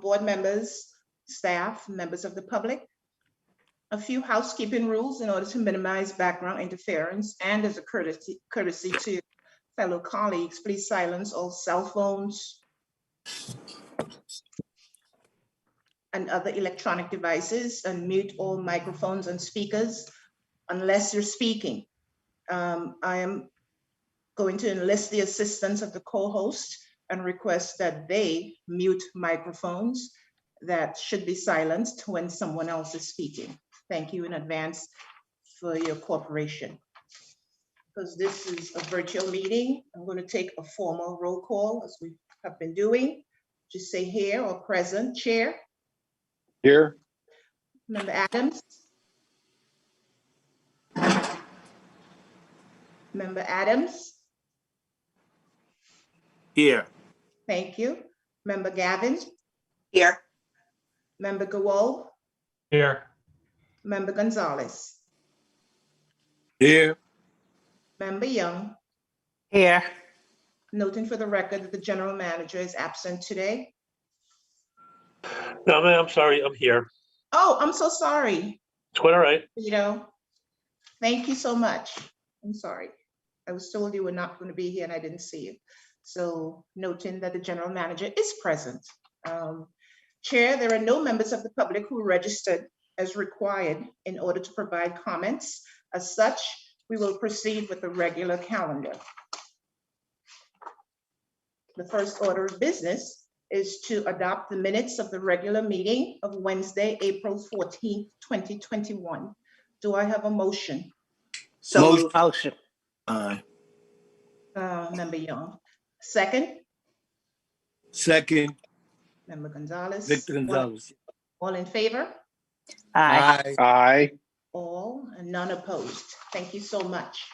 board members, staff, members of the public. A few housekeeping rules in order to minimize background interference and as a courtesy to fellow colleagues, please silence all cell phones and other electronic devices and mute all microphones and speakers unless you're speaking. I am going to enlist the assistance of the co-host and request that they mute microphones that should be silenced when someone else is speaking. Thank you in advance for your cooperation. Because this is a virtual meeting, I'm going to take a formal roll call as we have been doing. Just say here or present. Chair. Here. Member Adams. Member Adams. Here. Thank you. Member Gavin. Here. Member Gawal. Here. Member Gonzalez. Here. Member Young. Here. Noting for the record that the general manager is absent today. No, ma'am, I'm sorry, I'm here. Oh, I'm so sorry. It's quite all right. Thank you so much. I'm sorry. I was told you were not going to be here and I didn't see you. So noting that the general manager is present. Chair, there are no members of the public who registered as required in order to provide comments. As such, we will proceed with the regular calendar. The first order of business is to adopt the minutes of the regular meeting of Wednesday, April 14th, 2021. Do I have a motion? So Motion. Aye. Member Young. Second, Second. Member Gonzalez. Victor Gonzalez. All in favor? Aye. Aye. All and none opposed. Thank you so much.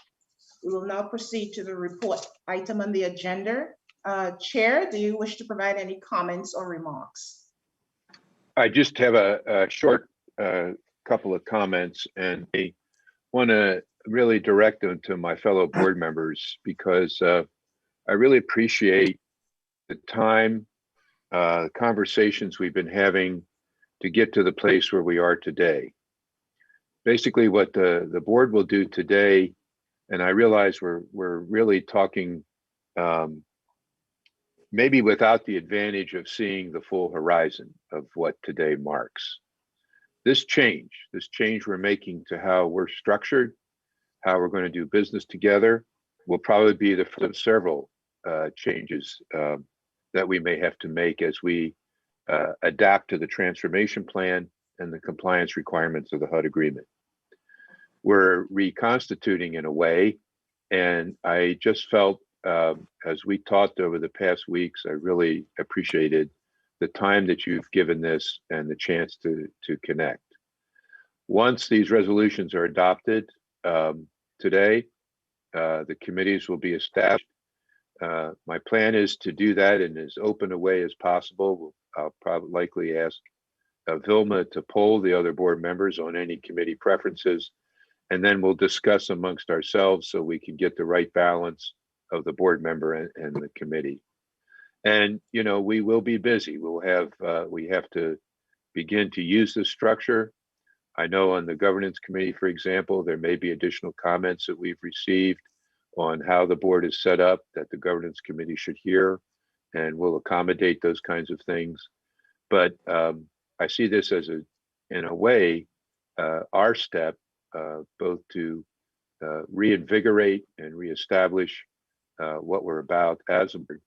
We will now proceed to the report item on the agenda. Chair, do you wish to provide any comments or remarks? I just have a short couple of comments, and I want to really direct them to my fellow board members because I really appreciate the time, conversations we've been having to get to the place where we are today. Basically, what the board will do today, and I realize we're really talking maybe without the advantage of seeing the full horizon of what today marks. This change we're making to how we're structured, how we're going to do business together, will probably be the first of several changes that we may have to make as we adapt to the transformation plan and the compliance requirements of the HUD agreement. We're reconstituting in a way, and I just felt as we talked over the past weeks, I really appreciated the time that you've given this and the chance to connect. Once these resolutions are adopted today, the committees will be established. My plan is to do that in as open a way as possible. I'll probably likely ask Vilma to poll the other board members on any committee preferences, and then we'll discuss amongst ourselves so we can get the right balance of the board member and the committee. And we will be busy. We have to begin to use this structure. I know on the governance committee, for example, there may be additional comments that we've received on how the board is set up that the governance committee should hear, and we'll accommodate those kinds of things. But I see this as in a way, our step both to reinvigorate and reestablish what we're about as a board.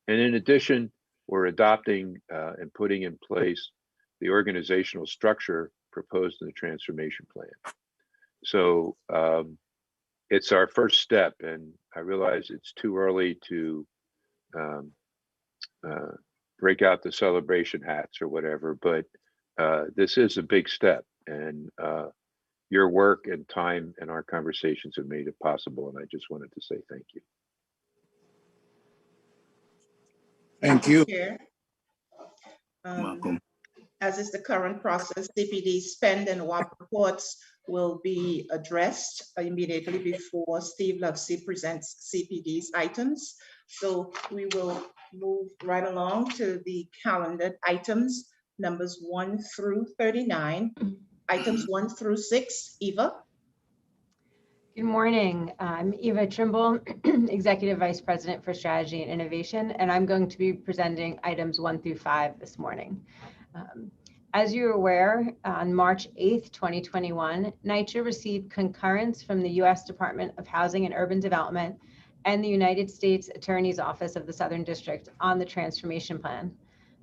And in addition, we're adopting and putting in place the organizational structure proposed in the transformation plan. So it's our first step, and I realize it's too early to break out the celebration hats or whatever, but this is a big step, and your work and time and our conversations have made it possible, and I just wanted to say thank you. Thank you. Chair. Welcome. As is the current process, CPD spend and WAP reports will be addressed immediately before Steve Lovesey presents CPD's items. So we will move right along to the calendared items, numbers 1 through 39. Items 1 through 6, Eva. Good morning. I'm Eva Trimble, Executive Vice President for Strategy and Innovation, and I'm going to be presenting items 1 through 5 this morning. As you're aware, on March 8th, 2021, NYCHA received concurrence from the U.S. Department of Housing and Urban Development and the United States Attorney's Office of the Southern District on the Transformation Plan.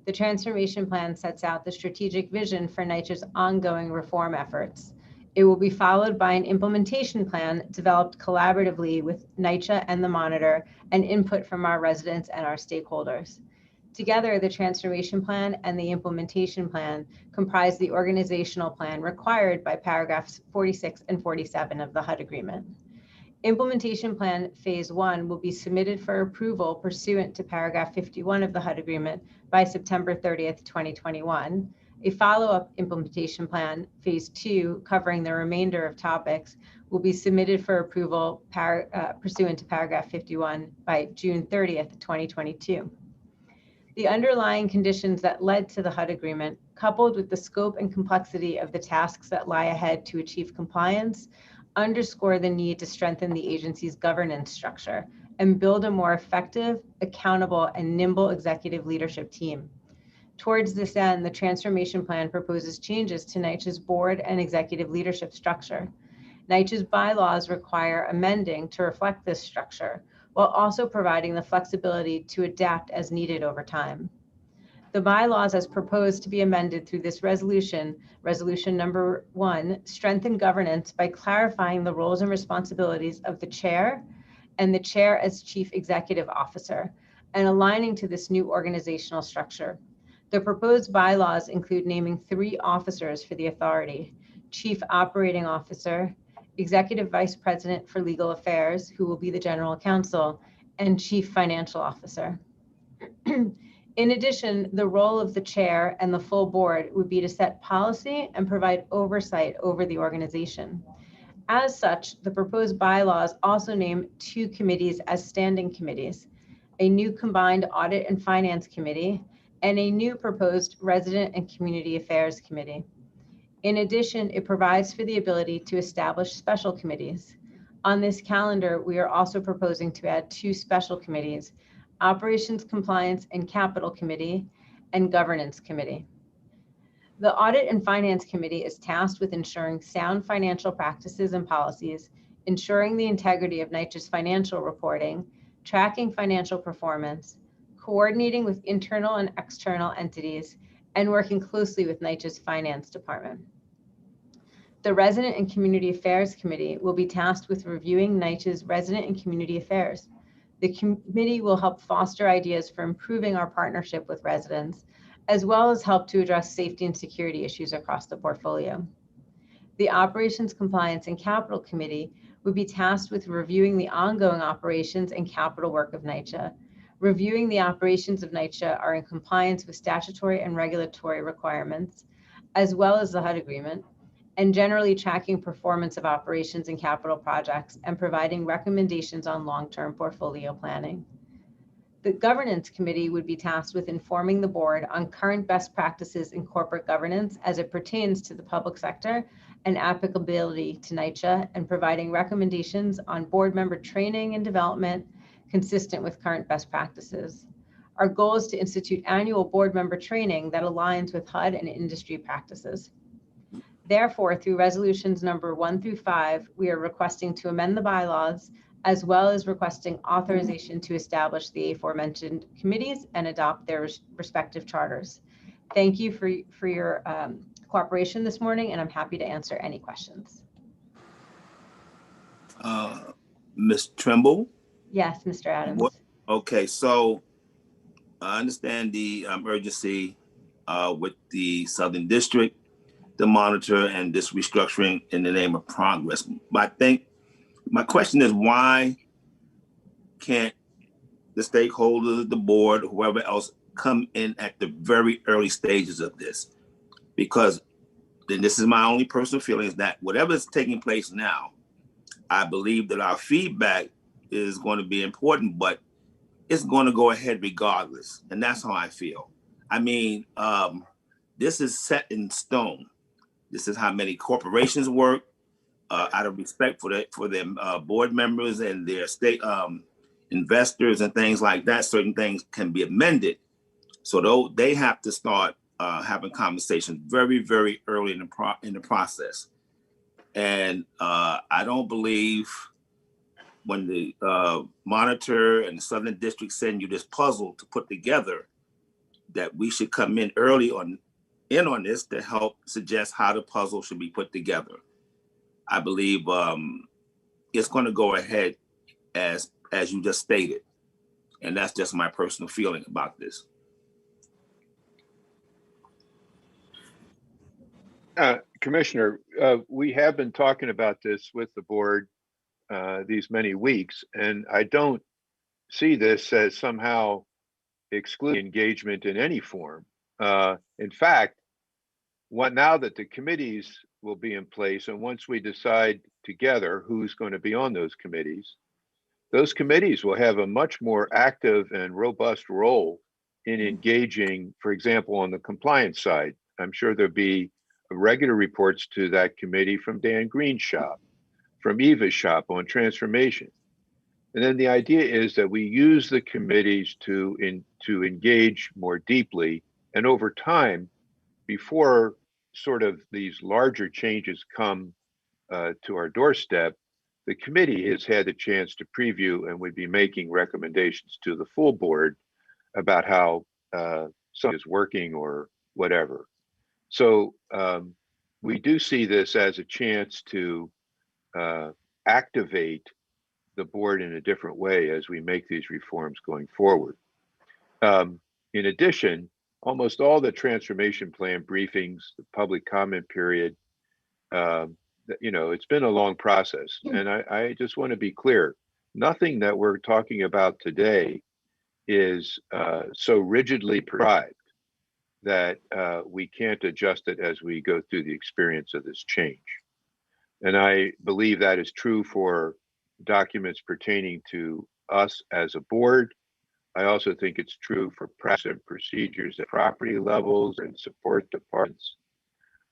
The Transformation Plan sets out the strategic vision for NYCHA's ongoing reform efforts. It will be followed by an implementation plan developed collaboratively with NYCHA and the Monitor and input from our residents and our stakeholders. Together, the Transformation Plan and the Implementation Plan comprise the organizational plan required by paragraphs 46 and 47 of the HUD Agreement. Implementation Plan Phase 1 will be submitted for approval pursuant to paragraph 51 of the HUD Agreement by September 30th, 2021. A follow-up implementation plan, Phase 2, covering the remainder of topics, will be submitted for approval pursuant to paragraph 51 by June 30th, 2022. The underlying conditions that led to the HUD Agreement, coupled with the scope and complexity of the tasks that lie ahead to achieve compliance, underscore the need to strengthen the agency's governance structure and build a more effective, accountable, and nimble executive leadership team. Towards this end, the Transformation Plan proposes changes to NYCHA's board and executive leadership structure. NYCHA's bylaws require amending to reflect this structure, while also providing the flexibility to adapt as needed over time. The bylaws as proposed to be amended through this resolution, resolution number 1, strengthen governance by clarifying the roles and responsibilities of the chair and the chair as chief executive officer, and aligning to this new organizational structure. The proposed bylaws include naming 3 officers for the authority: Chief Operating Officer, Executive Vice President for Legal Affairs, who will be the General Counsel, and Chief Financial Officer. In addition, the role of the chair and the full board would be to set policy and provide oversight over the organization. As such, the proposed bylaws also name 2 committees as standing committees: a new combined Audit and Finance Committee and a new proposed Resident and Community Affairs Committee. In addition, it provides for the ability to establish special committees. On this calendar, we are also proposing to add 2 special committees: Operations, Compliance, and Capital Committee and Governance Committee. The Audit and Finance Committee is tasked with ensuring sound financial practices and policies, ensuring the integrity of NYCHA's financial reporting, tracking financial performance, coordinating with internal and external entities, and working closely with NYCHA's Finance Department. The Resident and Community Affairs Committee will be tasked with reviewing NYCHA's resident and community affairs. The committee will help foster ideas for improving our partnership with residents, as well as help to address safety and security issues across the portfolio. The Operations, Compliance, and Capital Committee would be tasked with reviewing the ongoing operations and capital work of NYCHA. Reviewing the operations of NYCHA are in compliance with statutory and regulatory requirements, as well as the HUD Agreement, and generally tracking performance of operations and capital projects and providing recommendations on long-term portfolio planning. The Governance Committee would be tasked with informing the board on current best practices in corporate governance as it pertains to the public sector and applicability to NYCHA, and providing recommendations on board member training and development consistent with current best practices. Our goal is to institute annual board member training that aligns with HUD and industry practices. Therefore, through resolutions number 1 through 5, we are requesting to amend the bylaws, as well as requesting authorization to establish the aforementioned committees and adopt their respective charters. Thank you for your cooperation this morning, and I'm happy to answer any questions. Ms. Trimble? Yes, Mr. Adams. Okay, so I understand the urgency with the Southern District, the Monitor, and this restructuring in the name of progress. But I think my question is, why can't the stakeholders, the board, whoever else, come in at the very early stages of this? Because then this is my only personal feeling, is that whatever is taking place now, I believe that our feedback is going to be important, but it's going to go ahead regardless. And that's how I feel. I mean, this is set in stone. This is how many corporations work. Out of respect for their board members and their state investors and things like that, certain things can be amended. So they have to start having conversations very, very early in the process. And I don't believe when the monitor and the Southern District send you this puzzle to put together, that we should come in early on this to help suggest how the puzzle should be put together. I believe it's going to go ahead as you just stated, and that's just my personal feeling about this. Commissioner, we have been talking about this with the board these many weeks, and I don't see this as somehow excluding engagement in any form. In fact, now that the committees will be in place, and once we decide together who's going to be on those committees will have a much more active and robust role in engaging, for example, on the compliance side. I'm sure there'll be regular reports to that committee from Dan Green's shop, from Eva's shop on transformation. And then the idea is that we use the committees to engage more deeply, and over time, before sort of these larger changes come to our doorstep, the committee has had the chance to preview and would be making recommendations to the full board about how something is working or whatever. So we do see this as a chance to activate the board in a different way as we make these reforms going forward. In addition, almost all the transformation plan briefings, the public comment period, it's been a long process. And I just want to be clear, nothing that we're talking about today is so rigidly prescribed that we can't adjust it as we go through the experience of this change. And I believe that is true for documents pertaining to us as a board. I also think it's true for practice and procedures at property levels and support departments.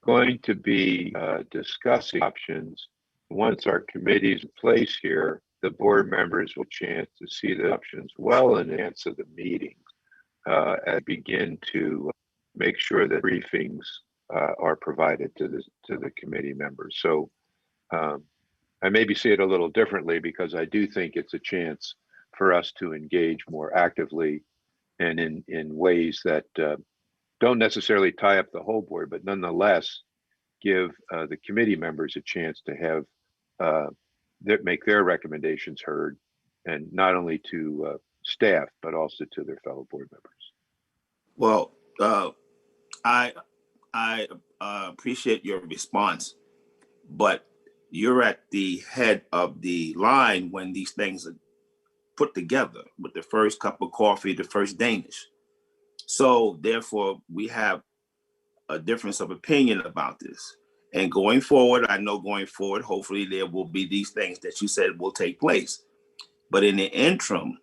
Going to be discussing options. Once our committee's in place here, the board members will chance to see the options well in advance of the meeting and begin to make sure that briefings are provided to the committee members. So I maybe see it a little differently, because I do think it's a chance for us to engage more actively and in ways that don't necessarily tie up the whole board, but nonetheless give the committee members a chance to have make their recommendations heard, and not only to staff, but also to their fellow board members. Well, I appreciate your response, but you're at the head of the line when these things are put together, with the first cup of coffee, the first Danish. So therefore, we have a difference of opinion about this. And going forward, I know going forward, hopefully there will be these things that you said will take place. But in the interim,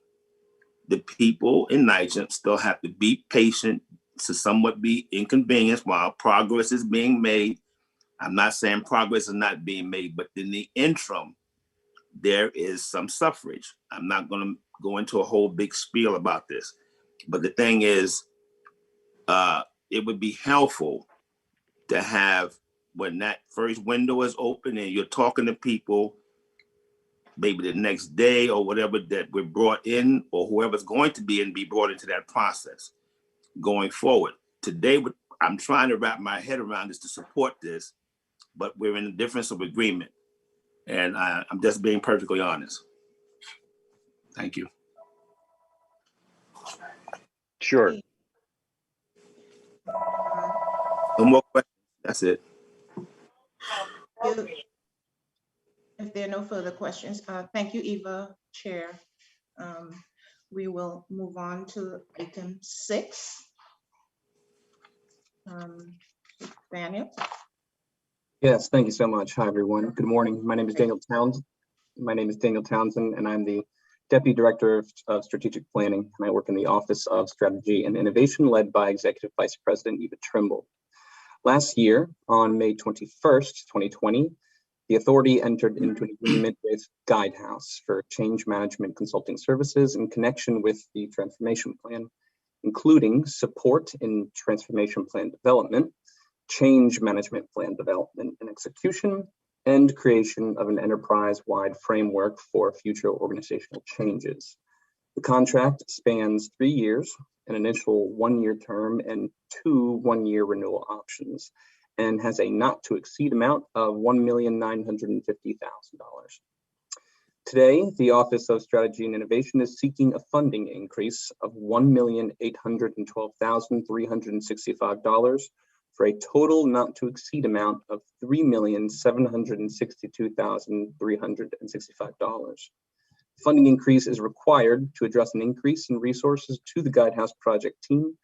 the people in NYCHA still have to be patient, to somewhat be inconvenienced while progress is being made. I'm not saying progress is not being made, but in the interim, there is some suffrage. I'm not going to go into a whole big spiel about this, but the thing is, it would be helpful to have, when that first window is open and you're talking to people, maybe the next day or whatever, that we're brought in, or whoever's going to be brought into that process going forward. Today, I'm trying to wrap my head around this to support this, but we're in a difference of agreement. And I'm just being perfectly honest. Thank you. Sure. No more questions. That's it. If there are no further questions, thank you, Eva, Chair. We will move on to item 6. Daniel. Yes, thank you so much. Hi, everyone. Good morning. My name is Daniel Townsend. And I'm the Deputy Director of Strategic Planning, and I work in the Office of Strategy and Innovation, led by Executive Vice President Eva Trimble. Last year, on May 21st, 2020, the authority entered into an agreement with Guidehouse for change management consulting services in connection with the transformation plan, including support in transformation plan development, change management plan development and execution, and creation of an enterprise-wide framework for future organizational changes. The contract spans 3 years, an initial 1-year term and 2 one-year renewal options, and has a not to exceed amount of $1,950,000. Today, the Office of Strategy and Innovation is seeking a funding increase of $1,812,365 for a total not to exceed amount of $3,762,365. Funding increase is required to address an increase in resources to the Guidehouse project team,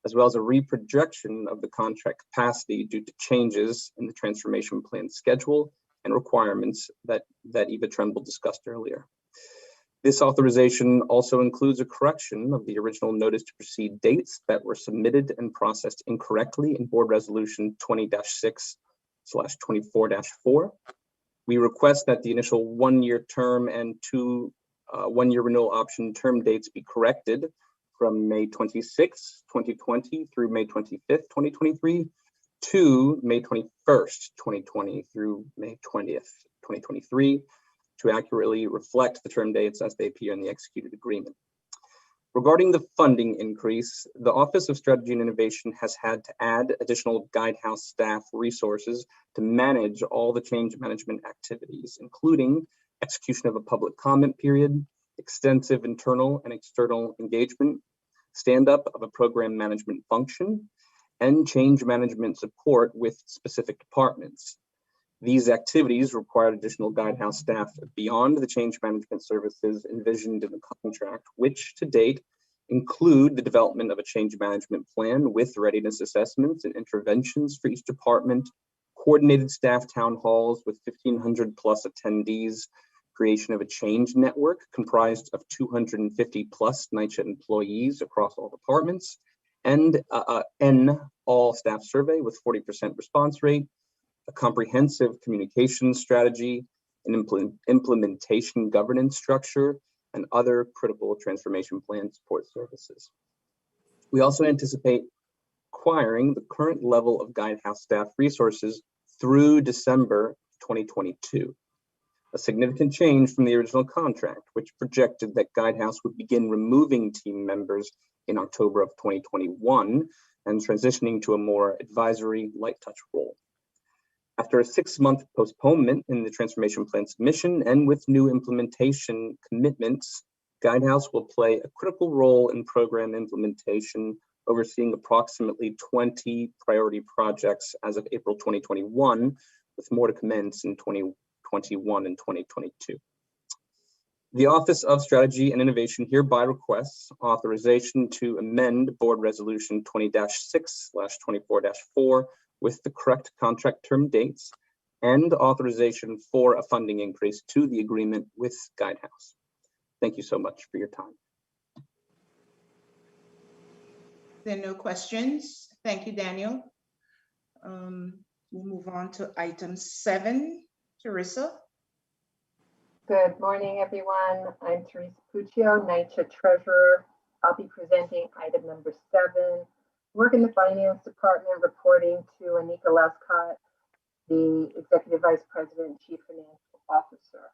as well as a reprojection of the contract capacity due to changes in the transformation plan schedule and requirements that Eva Trimble discussed earlier. This authorization also includes a correction of the original notice to proceed dates that were submitted and processed incorrectly in Board Resolution 20-6/24-4. We request that the initial 1-year term and 2 one-year renewal option term dates be corrected from May 26, 2020 through May 25th, 2023 to May 21st, 2020 through May 20th, 2023 to accurately reflect the term dates as they appear in the executed agreement. Regarding the funding increase, the Office of Strategy and Innovation has had to add additional Guidehouse staff resources to manage all the change management activities, including execution of a public comment period, extensive internal and external engagement, stand-up of a program management function, and change management support with specific departments. These activities required additional Guidehouse staff beyond the change management services envisioned in the contract, which to date include the development of a change management plan with readiness assessments and interventions for each department, coordinated staff town halls with 1,500 plus attendees, creation of a change network comprised of 250 plus NYCHA employees across all departments, and an all staff survey with 40% response rate, a comprehensive communication strategy, an implementation governance structure, and other critical transformation plan support services. We also anticipate acquiring the current level of Guidehouse staff resources through December 2022. A significant change from the original contract, which projected that Guidehouse would begin removing team members in October of 2021 and transitioning to a more advisory, light touch role. After a 6-month postponement in the transformation plan submission and with new implementation commitments, Guidehouse will play a critical role in program implementation, overseeing approximately 20 priority projects as of April 2021, with more to commence in 2021 and 2022. The Office of Strategy and Innovation hereby requests authorization to amend Board Resolution 20-6/24-4 with the correct contract term dates and authorization for a funding increase to the agreement with Guidehouse. Thank you so much for your time. There are no questions. Thank you, Daniel. We'll move on to item 7. Teresa. Good morning, everyone. I'm Teresa Puccio, NYCHA Treasurer. I'll be presenting item number 7. Work in the Finance Department, reporting to Anika Lescott, the Executive Vice President and Chief Financial Officer.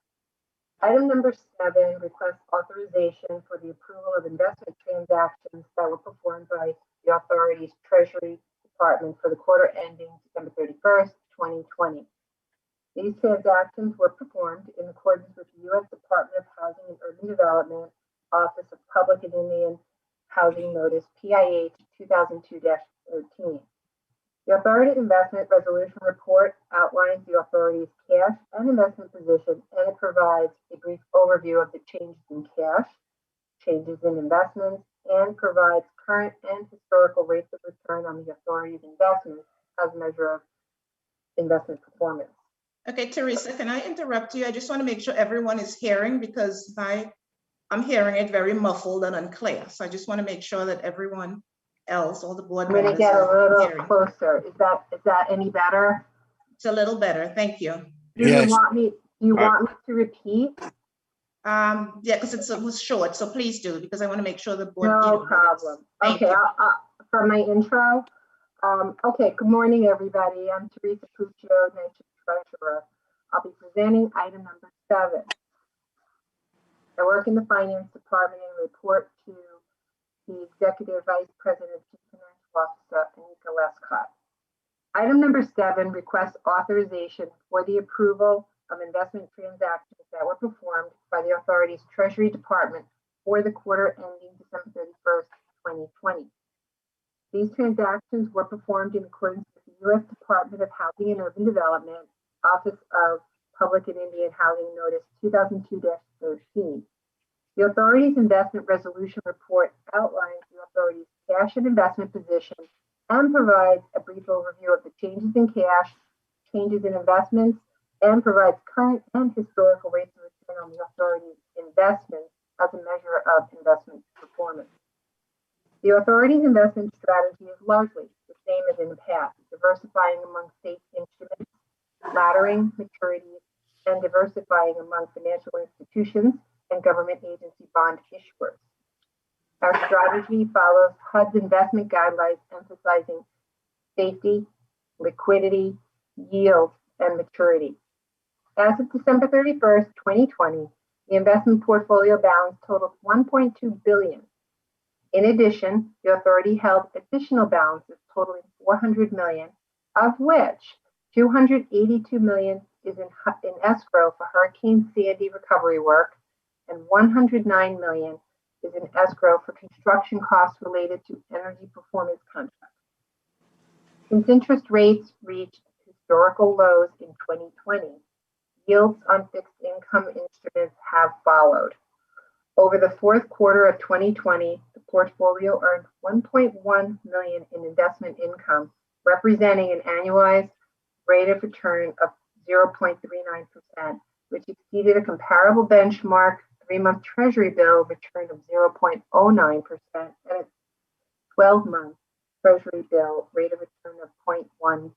Item number 7 requests authorization for the approval of investment transactions that were performed by the authority's Treasury Department for the quarter ending December 31st, 2020. These transactions were performed in accordance with the U.S. Department of Housing and Urban Development, Office of Public and Indian Housing Notice, PIH 2002-13. The Authority Investment Resolution Report outlines the Authority's cash and investment position, and it provides a brief overview of the changes in cash, changes in investments, and provides current and historical rates of return on the Authority's investments as a measure of investment performance. Okay, Teresa, can I interrupt you? I just want to make sure everyone is hearing because my I'm hearing it very muffled and unclear. So I just want to make sure that everyone else, all the board I'm going to members get a are little hearing. closer. Is that any better? It's a little better. Thank you. Do you want me to repeat? Yeah, because it was short, so please do, because I want to make sure the board. No problem. Okay, for my intro. Okay, good morning, everybody. I'm Teresa Puccio, Nature Treasurer. I'll be presenting item number 7. I work in the finance department and report to the Executive Vice President, Chief Financial Officer, Anika Lescott. Item number 7 requests authorization for the approval of investment transactions that were performed by the authority's Treasury Department for the quarter ending December 31st, 2020. These transactions were performed in accordance with the U.S. Department of Housing and Urban Development, Office of Public and Indian Housing Notice 2002-13. The authority's investment resolution report outlines the authority's cash and investment position and provides a brief overview of the changes in cash, changes in investments, and provides current and historical rates of return on the authority's investments as a measure of investment performance. The authority's investment strategy is largely the same as in the past, diversifying among state instruments, laddering maturities, and diversifying among financial institutions and government agency bond issuers. Our strategy follows HUD's investment guidelines emphasizing safety, liquidity, yield, and maturity. As of December 31st, 2020, the investment portfolio balance totaled $1.2 billion. In addition, the authority held additional balances totaling $400 million, of which $282 million is in escrow for Hurricane Sandy recovery work, and $109 million is in escrow for construction costs related to energy performance contracts. Since interest rates reached historical lows in 2020, yields on fixed income instruments have followed. Over the fourth quarter of 2020, the portfolio earned $1.1 million in investment income, representing an annualized rate of return of 0.39%, which exceeded a comparable benchmark 3-month Treasury bill return of 0.09% and a 12-month Treasury bill rate of return of 0.12%.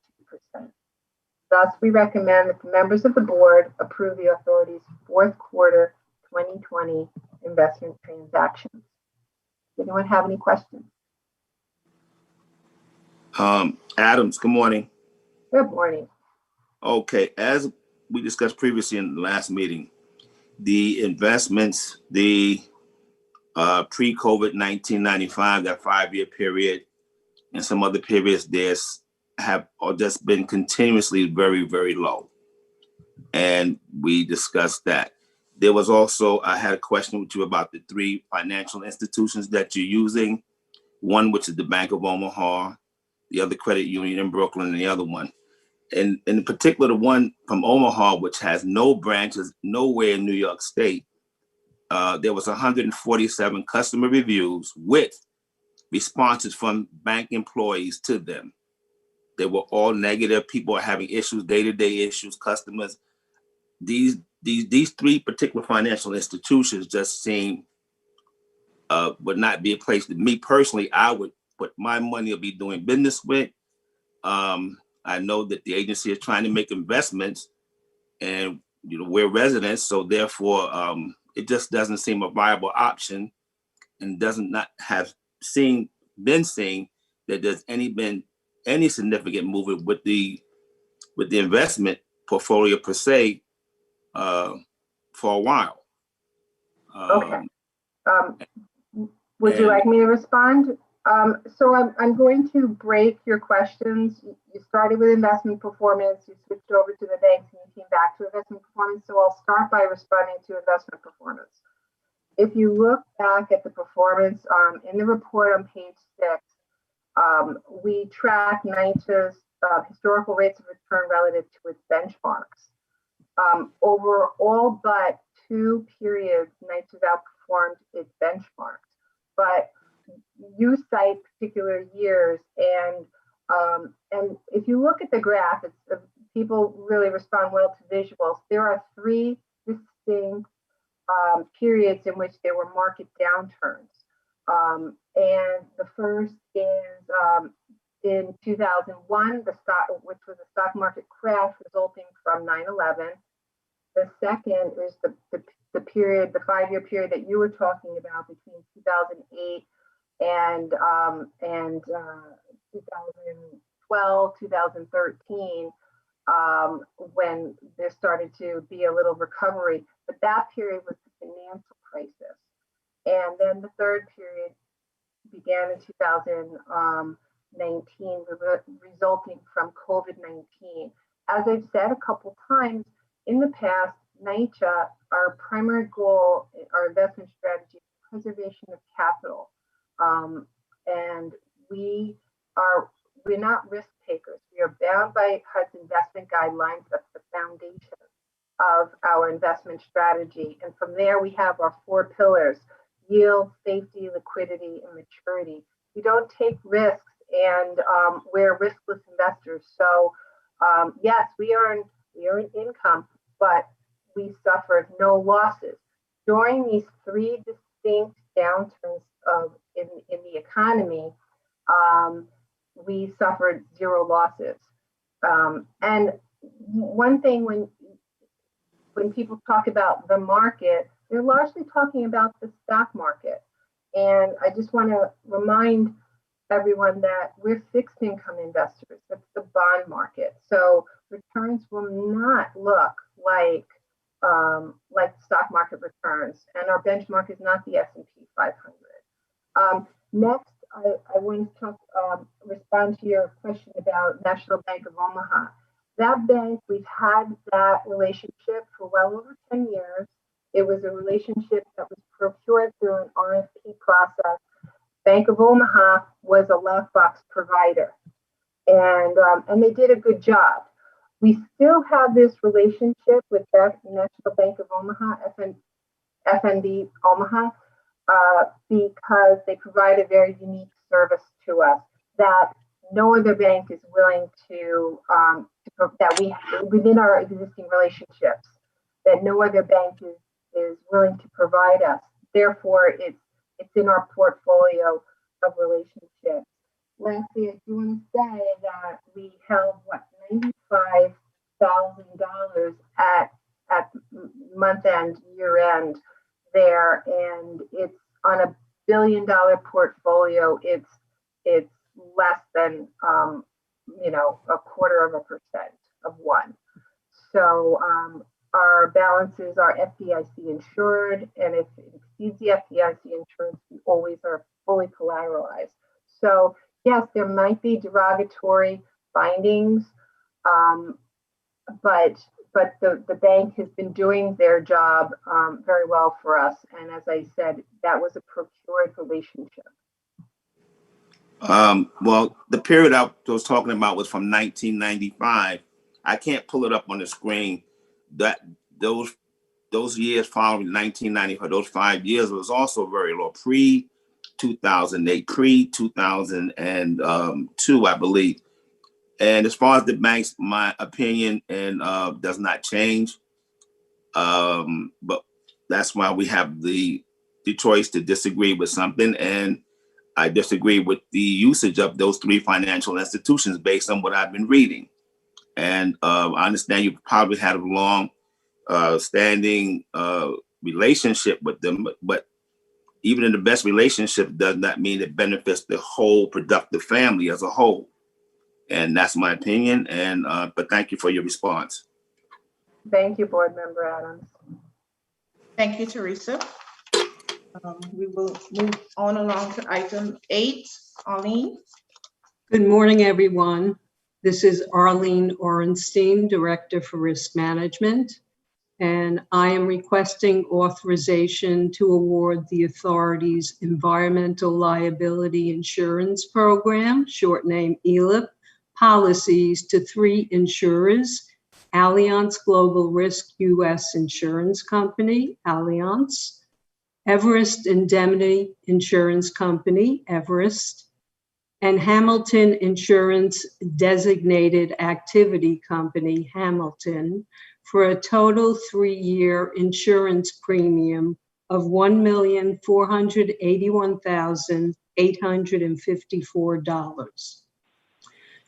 Thus, we recommend that the members of the board approve the authority's fourth quarter 2020 investment transactions. Does anyone have any questions? Adams, good morning. Good morning. Okay, as we discussed previously in the last meeting, the investments, the pre-COVID 1995, that 5-year period, and some other periods, have just been continuously very, very low. And we discussed that. There was also, I had a question with you about the 3 financial institutions that you're using. One, which is the Bank of Omaha, the other credit union in Brooklyn, and the other one. And in particular, the one from Omaha, which has no branches nowhere in New York State, there was 147 customer reviews with responses from bank employees to them. They were all negative. People are having issues, day-to-day issues, customers. These 3 particular financial institutions just seem would not be a place that me personally, I would put my money or be doing business with. I know that the agency is trying to make investments, and we're residents, so therefore it just doesn't seem a viable option, and doesn't not have been seen that there's been any significant movement with the investment portfolio per se for a while. Okay. Would you like me to respond? So I'm going to break your questions. You started with investment performance, you switched over to the banks, and you came back to investment performance. So I'll start by responding to investment performance. If you look back at the performance in the report on page 6, we track NYCHA's historical rates of return relative to its benchmarks. Over all but 2 periods, NYCHA's outperformed its benchmarks. But you cite particular years, and if you look at the graph, people really respond well to visuals. There are 3 distinct periods in which there were market downturns. And the first is in 2001, which was a stock market crash resulting from 9/11. The second is the period, the 5-year period that you were talking about between 2008 and 2012, 2013, when there started to be a little recovery. But that period was the financial crisis. And then the third period began in 2019, resulting from COVID-19. As I've said a couple times in the past, NYCHA, our primary goal, our investment strategy is preservation of capital. And we're not risk takers. We are bound by HUD's investment guidelines. That's the foundation of our investment strategy. And from there, we have our 4 pillars: yield, safety, liquidity, and maturity. We don't take risks, and we're riskless investors. So yes, we earn income, but we suffered no losses. During these 3 distinct downturns in the economy, we suffered 0 losses. And one thing, when people talk about the market, they're largely talking about the stock market. And I just want to remind everyone that we're fixed income investors. That's the bond market. So returns will not look like stock market returns, and our benchmark is not the S&P 500. Next, I want to respond to your question about National Bank of Omaha. That bank, we've had that relationship for well over 10 years. It was a relationship that was procured through an RFP process. Bank of Omaha was a lockbox provider, and they did a good job. We still have this relationship with the National Bank of Omaha, FNB Omaha, because they provide a very unique service to us that no other bank is willing to that we within our existing relationships, that no other bank is willing to provide us. Therefore, it's in our portfolio of relationships. Lastly, I do want to say that we held $95,000 at month end, year end there, and it's on $1 billion portfolio. It's less than 0.25% of 1. So our balances are FDIC insured, and if it exceeds the FDIC insurance, we always are fully collateralized. So yes, there might be derogatory findings, but the bank has been doing their job very well for us. And as I said, that was a procured relationship. Well, the period I was talking about was from 1995. I can't pull it up on the screen. That those years following 1995, those 5 years was also very low. Pre-2008, pre-2002, I believe. And as far as the banks, my opinion does not change. But that's why we have the choice to disagree with something. And I disagree with the usage of those 3 financial institutions based on what I've been reading. And I understand you probably had a long standing relationship with them, but even in the best relationship does not mean it benefits the whole productive family as a whole. And that's my opinion. And but thank you for your response. Thank you, Board Member Adams. Thank you, Teresa. We will move on along to item 8. Arlene. Good morning, everyone. This is Arlene Orenstein, Director for Risk Management, and I am requesting authorization to award the authority's Environmental Liability Insurance Program, short name ELIP, policies to 3 insurers: Allianz Global Risk U.S. Insurance Company, Allianz; Everest Indemnity Insurance Company, Everest; and Hamilton Insurance Designated Activity Company, Hamilton, for a total 3-year insurance premium of $1,481,854.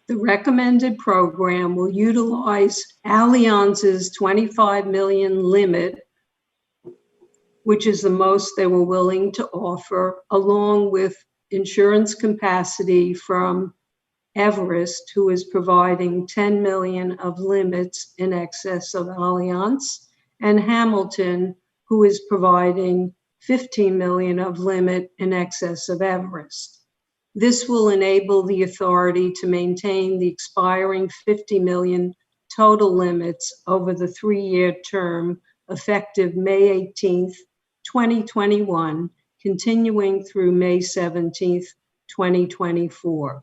The recommended program will utilize Allianz's 25 million limit, which is the most they were willing to offer, along with insurance capacity from Everest, who is providing 10 million of limits in excess of Allianz, and Hamilton, who is providing 15 million of limit in excess of Everest. This will enable the authority to maintain the expiring 50 million total limits over the 3-year term effective May 18th, 2021, continuing through May 17th, 2024.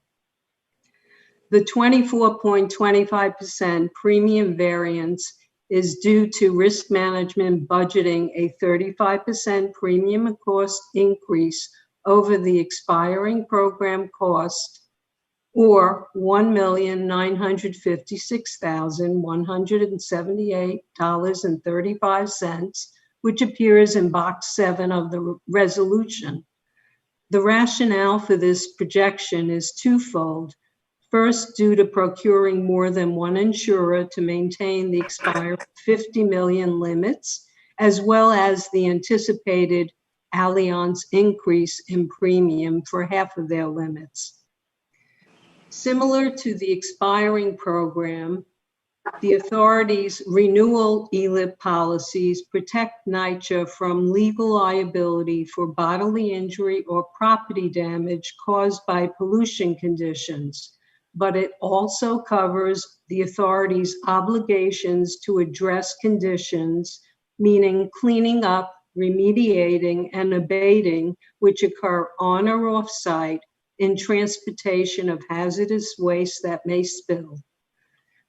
The 24.25% premium variance is due to risk management budgeting a 35% premium cost increase over the expiring program cost, or $1,956,178.35, which appears in box 7 of the resolution. The rationale for this projection is twofold. First, due to procuring more than one insurer to maintain the expired 50 million limits, as well as the anticipated Allianz increase in premium for half of their limits. Similar to the expiring program, the authority's renewal ELIP policies protect NYCHA from legal liability for bodily injury or property damage caused by pollution conditions, but it also covers the authority's obligations to address conditions, meaning cleaning up, remediating, and abating, which occur on or off-site in transportation of hazardous waste that may spill.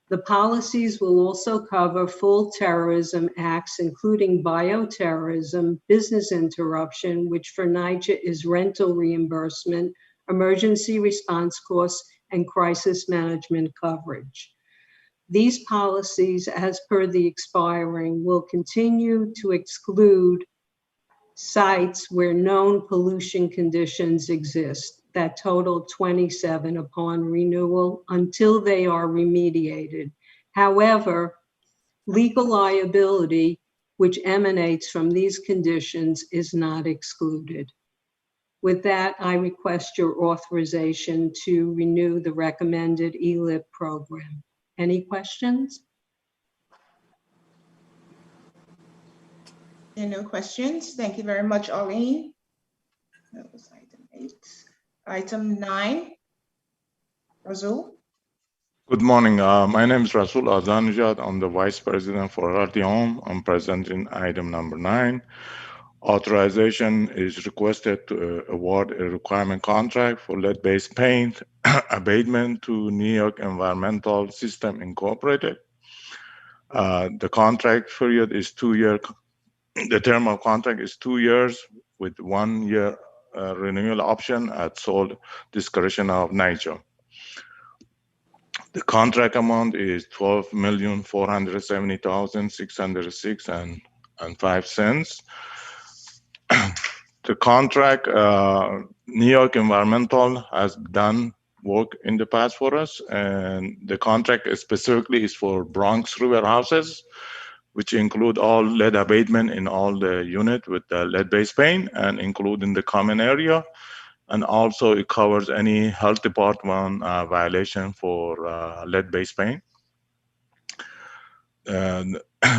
The policies will also cover full terrorism acts, including bioterrorism, business interruption, which for NYCHA is rental reimbursement, emergency response costs, and crisis management coverage. These policies, as per the expiring, will continue to exclude sites where known pollution conditions exist, that total 27 upon renewal, until they are remediated. However, legal liability, which emanates from these conditions, is not excluded. With that, I request your authorization to renew the recommended ELIP program. Any questions? There are no questions. Thank you very much, Arlene. That was item 8. Item 9, Razul. Good morning. My name is Rasul Azanjad. I'm the Vice President for RT Home. I'm presenting item number 9. Authorization is requested to award a requirement contract for lead-based paint abatement to New York Environmental System Incorporated. The contract period is 2 years. The term of contract is 2 years with 1 year renewal option at sole discretion of NYCHA. The contract amount is $12,470,606.05. The contract, New York Environmental has done work in the past for us, and the contract specifically is for Bronx River houses, which include all lead abatement in all the unit with the lead-based paint and including the common area. And also it covers any health department violation for lead-based paint.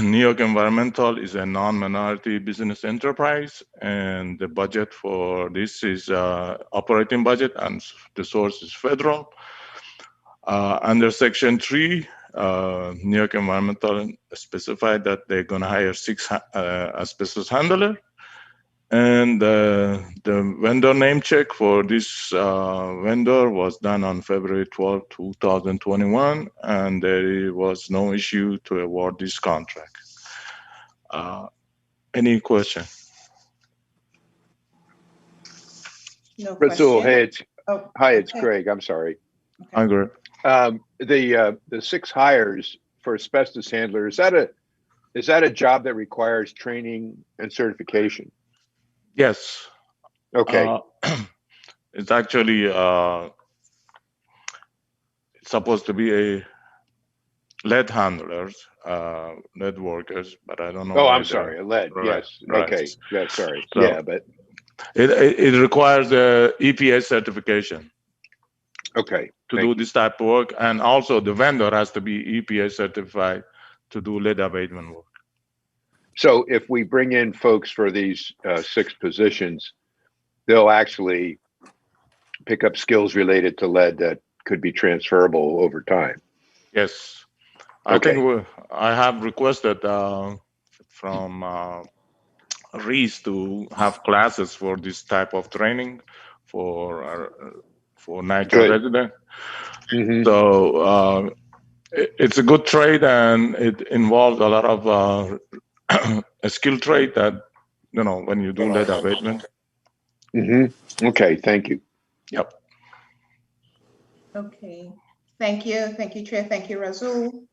New York Environmental is a non-minority business enterprise, and the budget for this is operating budget, and the source is federal. Under Section 3, New York Environmental specified that they're going to hire 6 asbestos handler. And the vendor name check for this vendor was done on February 12, 2021, and there was no issue to award this contract. Any question? No Rasul, question. hi, it's okay. Greg. I'm sorry. I agree. The 6 hires for asbestos handler, is that Is that a job that requires training and certification? Yes. Okay. It's actually it's supposed to be a lead handlers, lead workers, but I don't know. Oh, why I'm sorry. A lead. Right, Yes. right. Okay. Yeah. Sorry. So Yeah, but it requires a EPA certification okay. to Thank do you. this type of work, and also the vendor has to be EPA certified to do lead abatement work. So if we bring in folks for these 6 positions, they'll actually pick up skills related to lead that could be transferable over time. Yes, I Okay. think I have requested from Reese to have classes for this type of training for NYCHA Good. resident. Mm-hmm. So it's a good trade, and it involves a lot of a skill trade that, you know, when you do lead abatement. Mm-hmm. Okay. Thank you. Yep. Okay, thank you. Thank you, Chair. Thank you, Razul.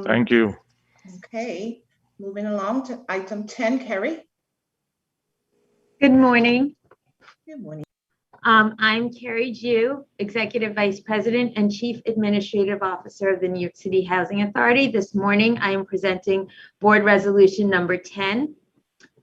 Thank you. Okay, moving along to item 10, Carrie. Good morning. Good morning. I'm Carrie Jew, Executive Vice President and Chief Administrative Officer of the New York City Housing Authority. This morning, I am presenting Board Resolution number 10.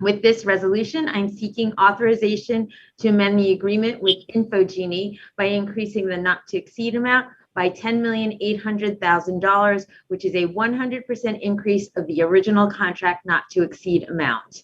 With this resolution, I'm seeking authorization to amend the agreement with Infogenie by increasing the not to exceed amount by $10,800,000, which is a 100% increase of the original contract not to exceed amount.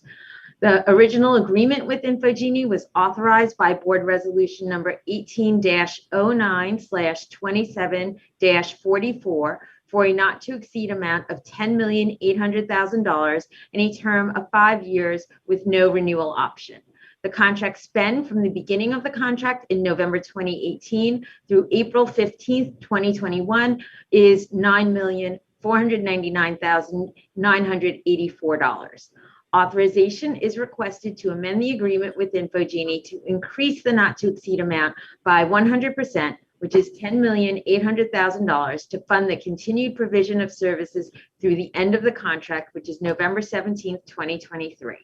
The original agreement with Infogenie was authorized by Board Resolution number 18-09/27-44 for a not to exceed amount of $10,800,000 in a term of 5 years with no renewal option. The contract spend from the beginning of the contract in November 2018 through April 15th, 2021 is $9,499,984. Authorization is requested to amend the agreement with Infogenie to increase the not to exceed amount by 100%, which is $10,800,000, to fund the continued provision of services through the end of the contract, which is November 17th, 2023.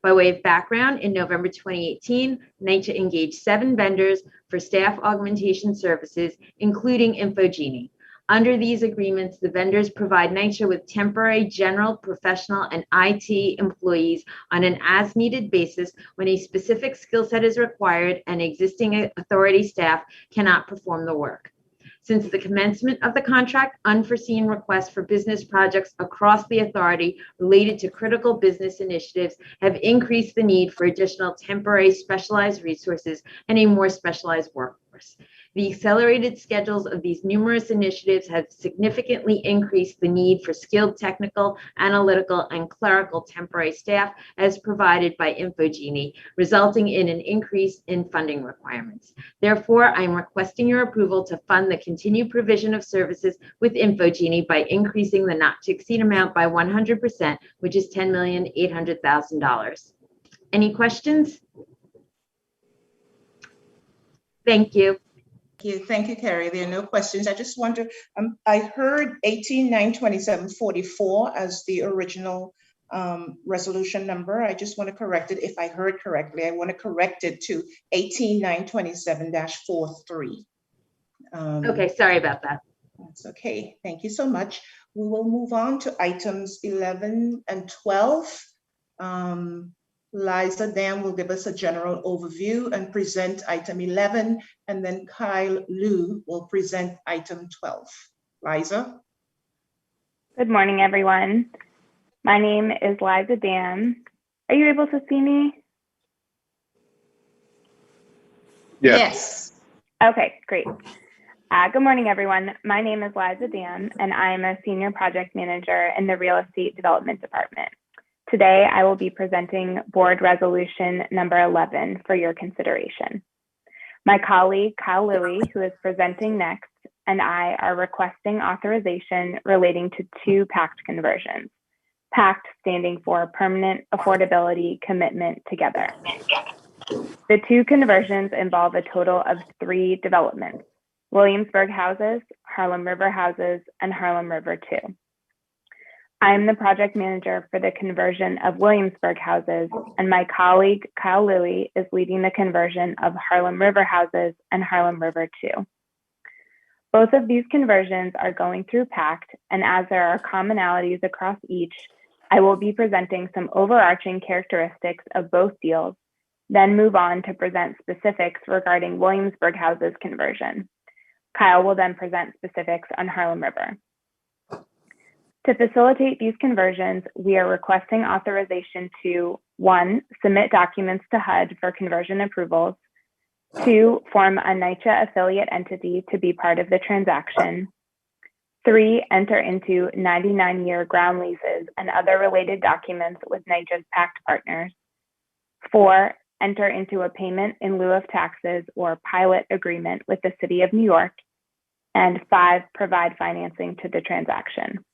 By way of background, in November 2018, NYCHA engaged 7 vendors for staff augmentation services, including Infogenie. Under these agreements, the vendors provide NYCHA with temporary general, professional, and IT employees on an as-needed basis when a specific skill set is required and existing authority staff cannot perform the work. Since the commencement of the contract, unforeseen requests for business projects across the authority related to critical business initiatives have increased the need for additional temporary specialized resources and a more specialized workforce. The accelerated schedules of these numerous initiatives have significantly increased the need for skilled technical, analytical, and clerical temporary staff as provided by Infogenie, resulting in an increase in funding requirements. Therefore, I am requesting your approval to fund the continued provision of services with Infogenie by increasing the not to exceed amount by 100%, which is $10,800,000. Any questions? Thank you. Thank you, Carrie. There are no questions. I just wonder, I heard 18-927-44 as the original resolution number. I just want to correct it. If I heard correctly, I want to correct it to 18-927-43. Okay, sorry about that. That's okay. Thank you so much. We will move on to items 11 and 12. Liza Dan will give us a general overview and present item 11, and then Kyle Liu will present item 12. Liza? Good morning, everyone. My name is Liza Dan. Are you able to see me? Yes. Okay, great. Good morning, everyone. My name is Liza Dan, and I am a senior project manager in the Real Estate Development Department. Today, I will be presenting Board Resolution number 11 for your consideration. My colleague, Kyle Liu, who is presenting next, and I are requesting authorization relating to 2 Pact conversions. Pact standing for Permanent Affordability Commitment Together. The 2 conversions involve a total of 3 developments: Williamsburg Houses, Harlem River Houses, and Harlem River 2. I am the project manager for the conversion of Williamsburg houses, and my colleague Kyle Louie is leading the conversion of Harlem River houses and Harlem River 2. Both of these conversions are going through Pact, and as there are commonalities across each, I will be presenting some overarching characteristics of both deals, then move on to present specifics regarding Williamsburg houses conversion. Kyle will then present specifics on Harlem River. To facilitate these conversions, we are requesting authorization to 1, submit documents to HUD for conversion approvals, 2, form a NYCHA affiliate entity to be part of the transaction, 3, enter into 99-year ground leases and other related documents with NYCHA's Pact partners, 4, enter into a payment in lieu of taxes or pilot agreement with the City of New York, and 5, provide financing to the transaction.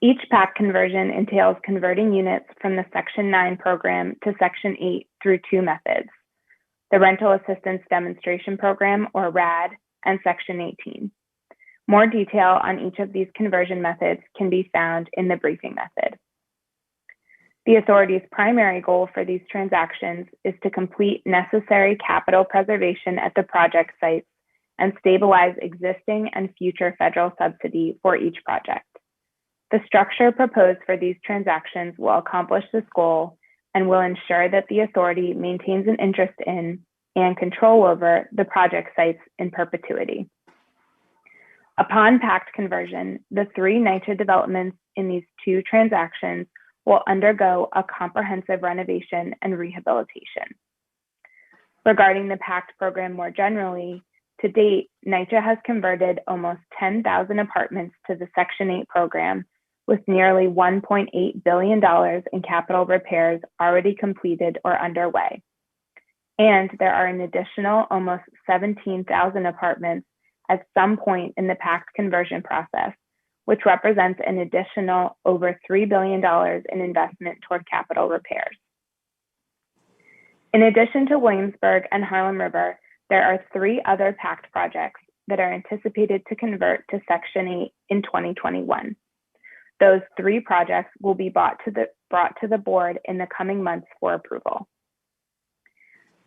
Each Pact conversion entails converting units from the Section 9 program to Section 8 through 2 methods: the Rental Assistance Demonstration Program, or RAD, and Section 18. More detail on each of these conversion methods can be found in the briefing method. The authority's primary goal for these transactions is to complete necessary capital preservation at the project sites and stabilize existing and future federal subsidy for each project. The structure proposed for these transactions will accomplish this goal and will ensure that the authority maintains an interest in and control over the project sites in perpetuity. Upon Pact conversion, the 3 NYCHA developments in these 2 transactions will undergo a comprehensive renovation and rehabilitation. Regarding the Pact program more generally, to date, NYCHA has converted almost 10,000 apartments to the Section 8 program, with nearly $1.8 billion in capital repairs already completed or underway. And there are an additional almost 17,000 apartments at some point in the Pact conversion process, which represents an additional over $3 billion in investment toward capital repairs. In addition to Williamsburg and Harlem River, there are 3 other Pact projects that are anticipated to convert to Section 8 in 2021. Those 3 projects will be brought to the board in the coming months for approval.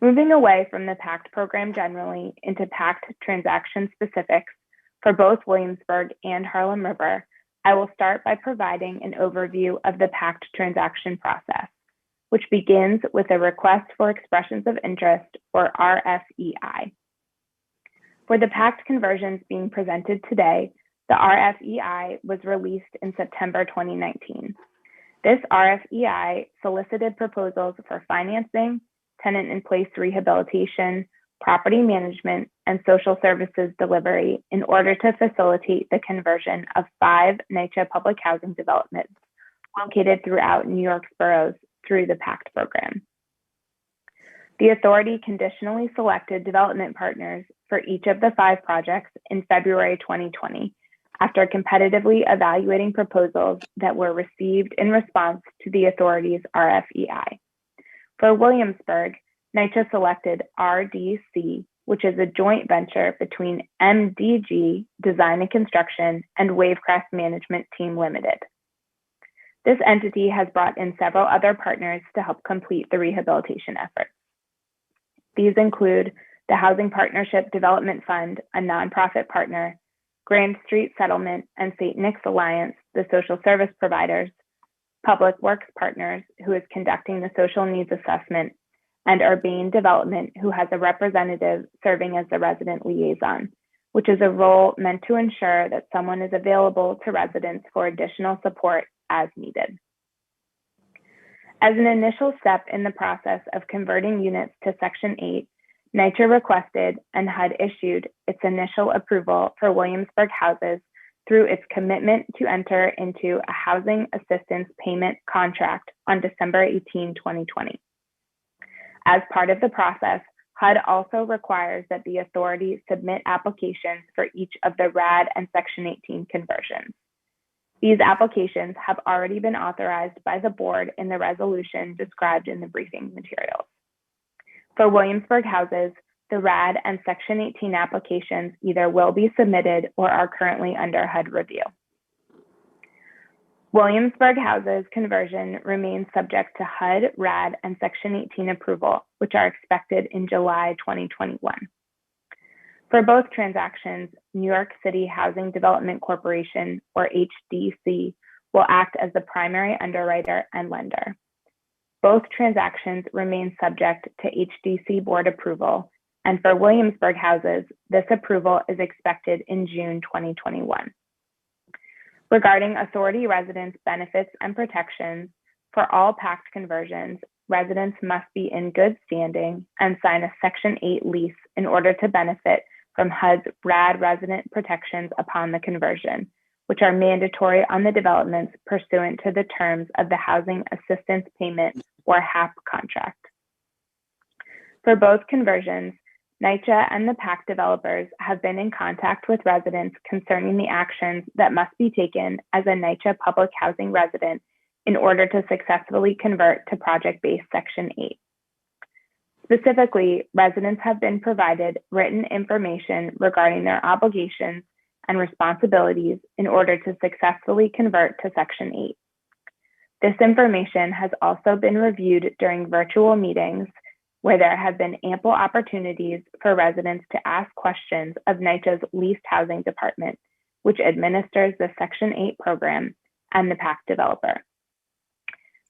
Moving away from the Pact program generally into Pact transaction specifics for both Williamsburg and Harlem River, I will start by providing an overview of the Pact transaction process, which begins with a request for expressions of interest, or RFEI. For the Pact conversions being presented today, the RFEI was released in September 2019. This RFEI solicited proposals for financing, tenant-in-place rehabilitation, property management, and social services delivery in order to facilitate the conversion of 5 NYCHA public housing developments located throughout New York's boroughs through the Pact program. The authority conditionally selected development partners for each of the 5 projects in February 2020, after competitively evaluating proposals that were received in response to the authority's RFEI. For Williamsburg, NYCHA selected RDC, which is a joint venture between MDG Design and Construction and Wavecraft Management Team Limited. This entity has brought in several other partners to help complete the rehabilitation efforts. These include the Housing Partnership Development Fund, a nonprofit partner, Grand Street Settlement and St. Nick's Alliance, the social service providers, Public Works Partners, who is conducting the social needs assessment, and Urbane Development, who has a representative serving as the resident liaison, which is a role meant to ensure that someone is available to residents for additional support as needed. As an initial step in the process of converting units to Section 8, NYCHA requested and HUD issued its initial approval for Williamsburg houses through its commitment to enter into a housing assistance payment contract on December 18, 2020. As part of the process, HUD also requires that the authority submit applications for each of the RAD and Section 18 conversions. These applications have already been authorized by the board in the resolution described in the briefing materials. For Williamsburg houses, the RAD and Section 18 applications either will be submitted or are currently under HUD review. Williamsburg Houses conversion remains subject to HUD, RAD, and Section 18 approval, which are expected in July 2021. For both transactions, New York City Housing Development Corporation, or HDC, will act as the primary underwriter and lender. Both transactions remain subject to HDC board approval, and for Williamsburg Houses, this approval is expected in June 2021. Regarding authority residents' benefits and protections, for all Pact conversions, residents must be in good standing and sign a Section 8 lease in order to benefit from HUD's RAD resident protections upon the conversion, which are mandatory on the developments pursuant to the terms of the Housing Assistance Payment or HAP contract. For both conversions, NYCHA and the Pact developers have been in contact with residents concerning the actions that must be taken as a NYCHA public housing resident in order to successfully convert to project-based Section 8. Specifically, residents have been provided written information regarding their obligations and responsibilities in order to successfully convert to Section 8. This information has also been reviewed during virtual meetings where there have been ample opportunities for residents to ask questions of NYCHA's leased housing department, which administers the Section 8 program, and the Pact developer.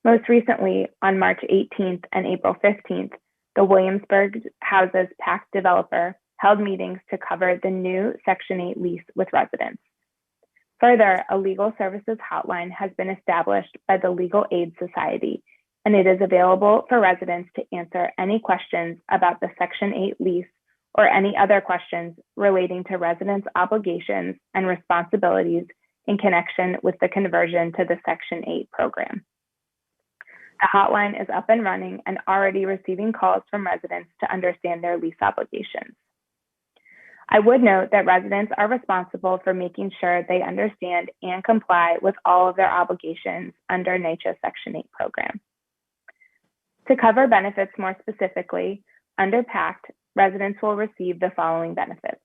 Most recently, on March 18th and April 15th, the Williamsburg Houses Pact developer held meetings to cover the new Section 8 lease with residents. Further, a legal services hotline has been established by the Legal Aid Society, and it is available for residents to answer any questions about the Section 8 lease or any other questions relating to residents' obligations and responsibilities in connection with the conversion to the Section 8 program. The hotline is up and running and already receiving calls from residents to understand their lease obligations. I would note that residents are responsible for making sure they understand and comply with all of their obligations under NYCHA's Section 8 program. To cover benefits more specifically, under Pact, residents will receive the following benefits.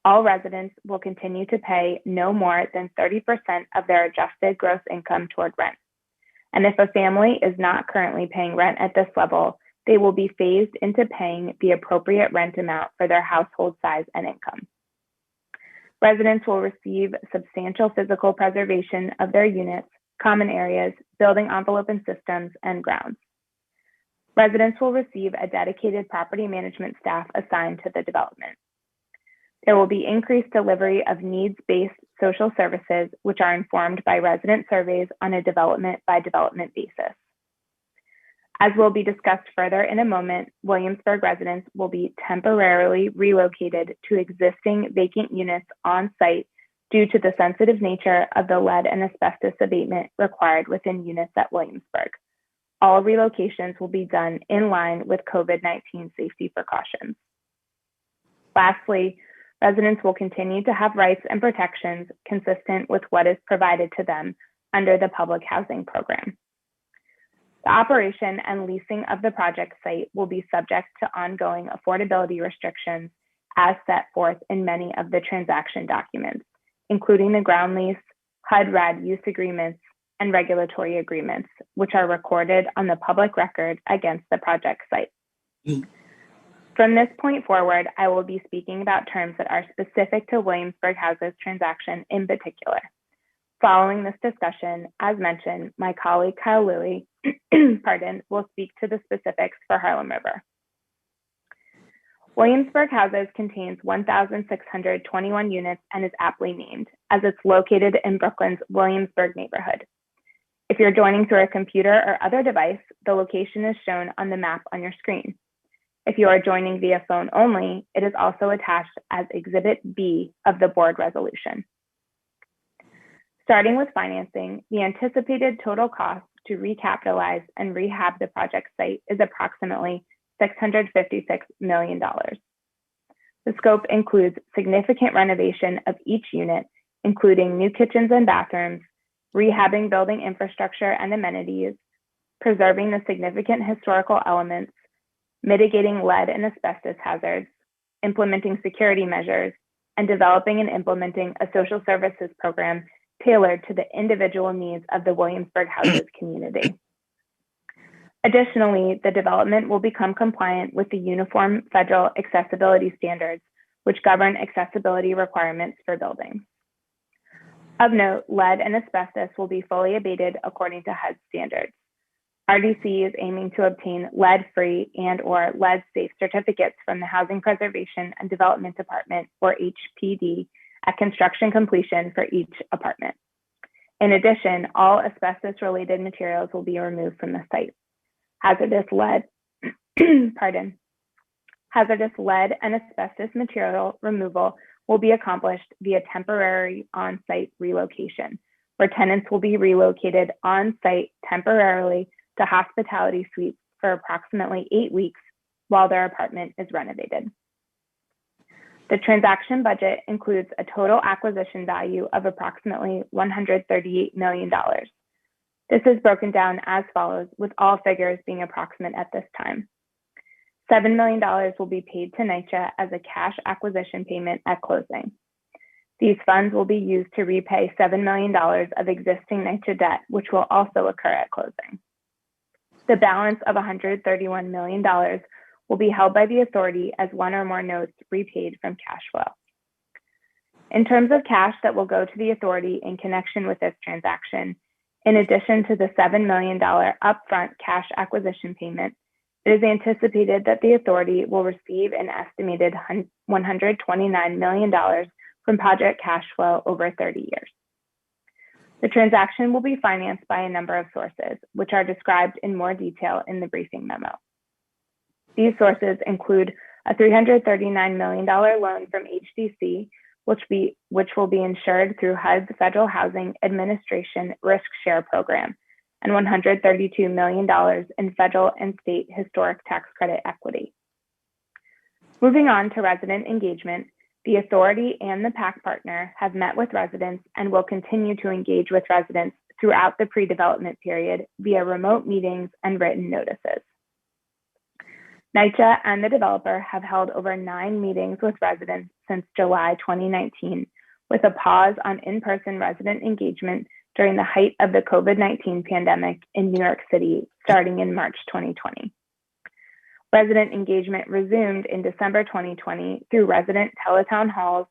All residents will continue to pay no more than 30% of their adjusted gross income toward rent. And if a family is not currently paying rent at this level, they will be phased into paying the appropriate rent amount for their household size and income. Residents will receive substantial physical preservation of their units, common areas, building envelope and systems, and grounds. Residents will receive a dedicated property management staff assigned to the development. There will be increased delivery of needs-based social services, which are informed by resident surveys on a development-by-development basis. As will be discussed further in a moment, Williamsburg residents will be temporarily relocated to existing vacant units on site due to the sensitive nature of the lead and asbestos abatement required within units at Williamsburg. All relocations will be done in line with COVID-19 safety precautions. Lastly, residents will continue to have rights and protections consistent with what is provided to them under the public housing program. The operation and leasing of the project site will be subject to ongoing affordability restrictions as set forth in many of the transaction documents, including the ground lease, HUD-RAD use agreements, and regulatory agreements, which are recorded on the public record against the project site. From this point forward, I will be speaking about terms that are specific to Williamsburg Houses transaction in particular. Following this discussion, as mentioned, my colleague Kyle Louie will speak to the specifics for Harlem River. Williamsburg Houses contains 1,621 units and is aptly named, as it's located in Brooklyn's Williamsburg neighborhood. If you're joining through a computer or other device, the location is shown on the map on your screen. If you are joining via phone only, it is also attached as Exhibit B of the board resolution. Starting with financing, the anticipated total cost to recapitalize and rehab the project site is approximately $656 million. The scope includes significant renovation of each unit, including new kitchens and bathrooms, rehabbing building infrastructure and amenities, preserving the significant historical elements, mitigating lead and asbestos hazards, implementing security measures, and developing and implementing a social services program tailored to the individual needs of the Williamsburg Houses community. Additionally, the development will become compliant with the Uniform Federal Accessibility Standards, which govern accessibility requirements for buildings. Of note, lead and asbestos will be fully abated according to HUD standards. RDC is aiming to obtain lead-free and/or lead-safe certificates from the Housing Preservation and Development Department, or HPD, at construction completion for each apartment. In addition, all asbestos-related materials will be removed from the site. Hazardous lead, hazardous lead and asbestos material removal will be accomplished via temporary on-site relocation, where tenants will be relocated on-site temporarily to hospitality suites for approximately 8 weeks while their apartment is renovated. The transaction budget includes a total acquisition value of approximately $138 million. This is broken down as follows, with all figures being approximate at this time. $7 million will be paid to NYCHA as a cash acquisition payment at closing. These funds will be used to repay $7 million of existing NYCHA debt, which will also occur at closing. The balance of $131 million will be held by the authority as one or more notes repaid from cash flow. In terms of cash that will go to the authority in connection with this transaction, in addition to the $7 million upfront cash acquisition payment, it is anticipated that the authority will receive an estimated $129 million from project cash flow over 30 years. The transaction will be financed by a number of sources, which are described in more detail in the briefing memo. These sources include a $339 million loan from HDC, which will be insured through HUD's Federal Housing Administration Risk Share Program, and $132 million in federal and state historic tax credit equity. Moving on to resident engagement, the authority and the Pact partner have met with residents and will continue to engage with residents throughout the pre-development period via remote meetings and written notices. NYCHA and the developer have held over 9 meetings with residents since July 2019, with a pause on in-person resident engagement during the height of the COVID-19 pandemic in New York City, starting in March 2020. Resident engagement resumed in December 2020 through resident teletown halls,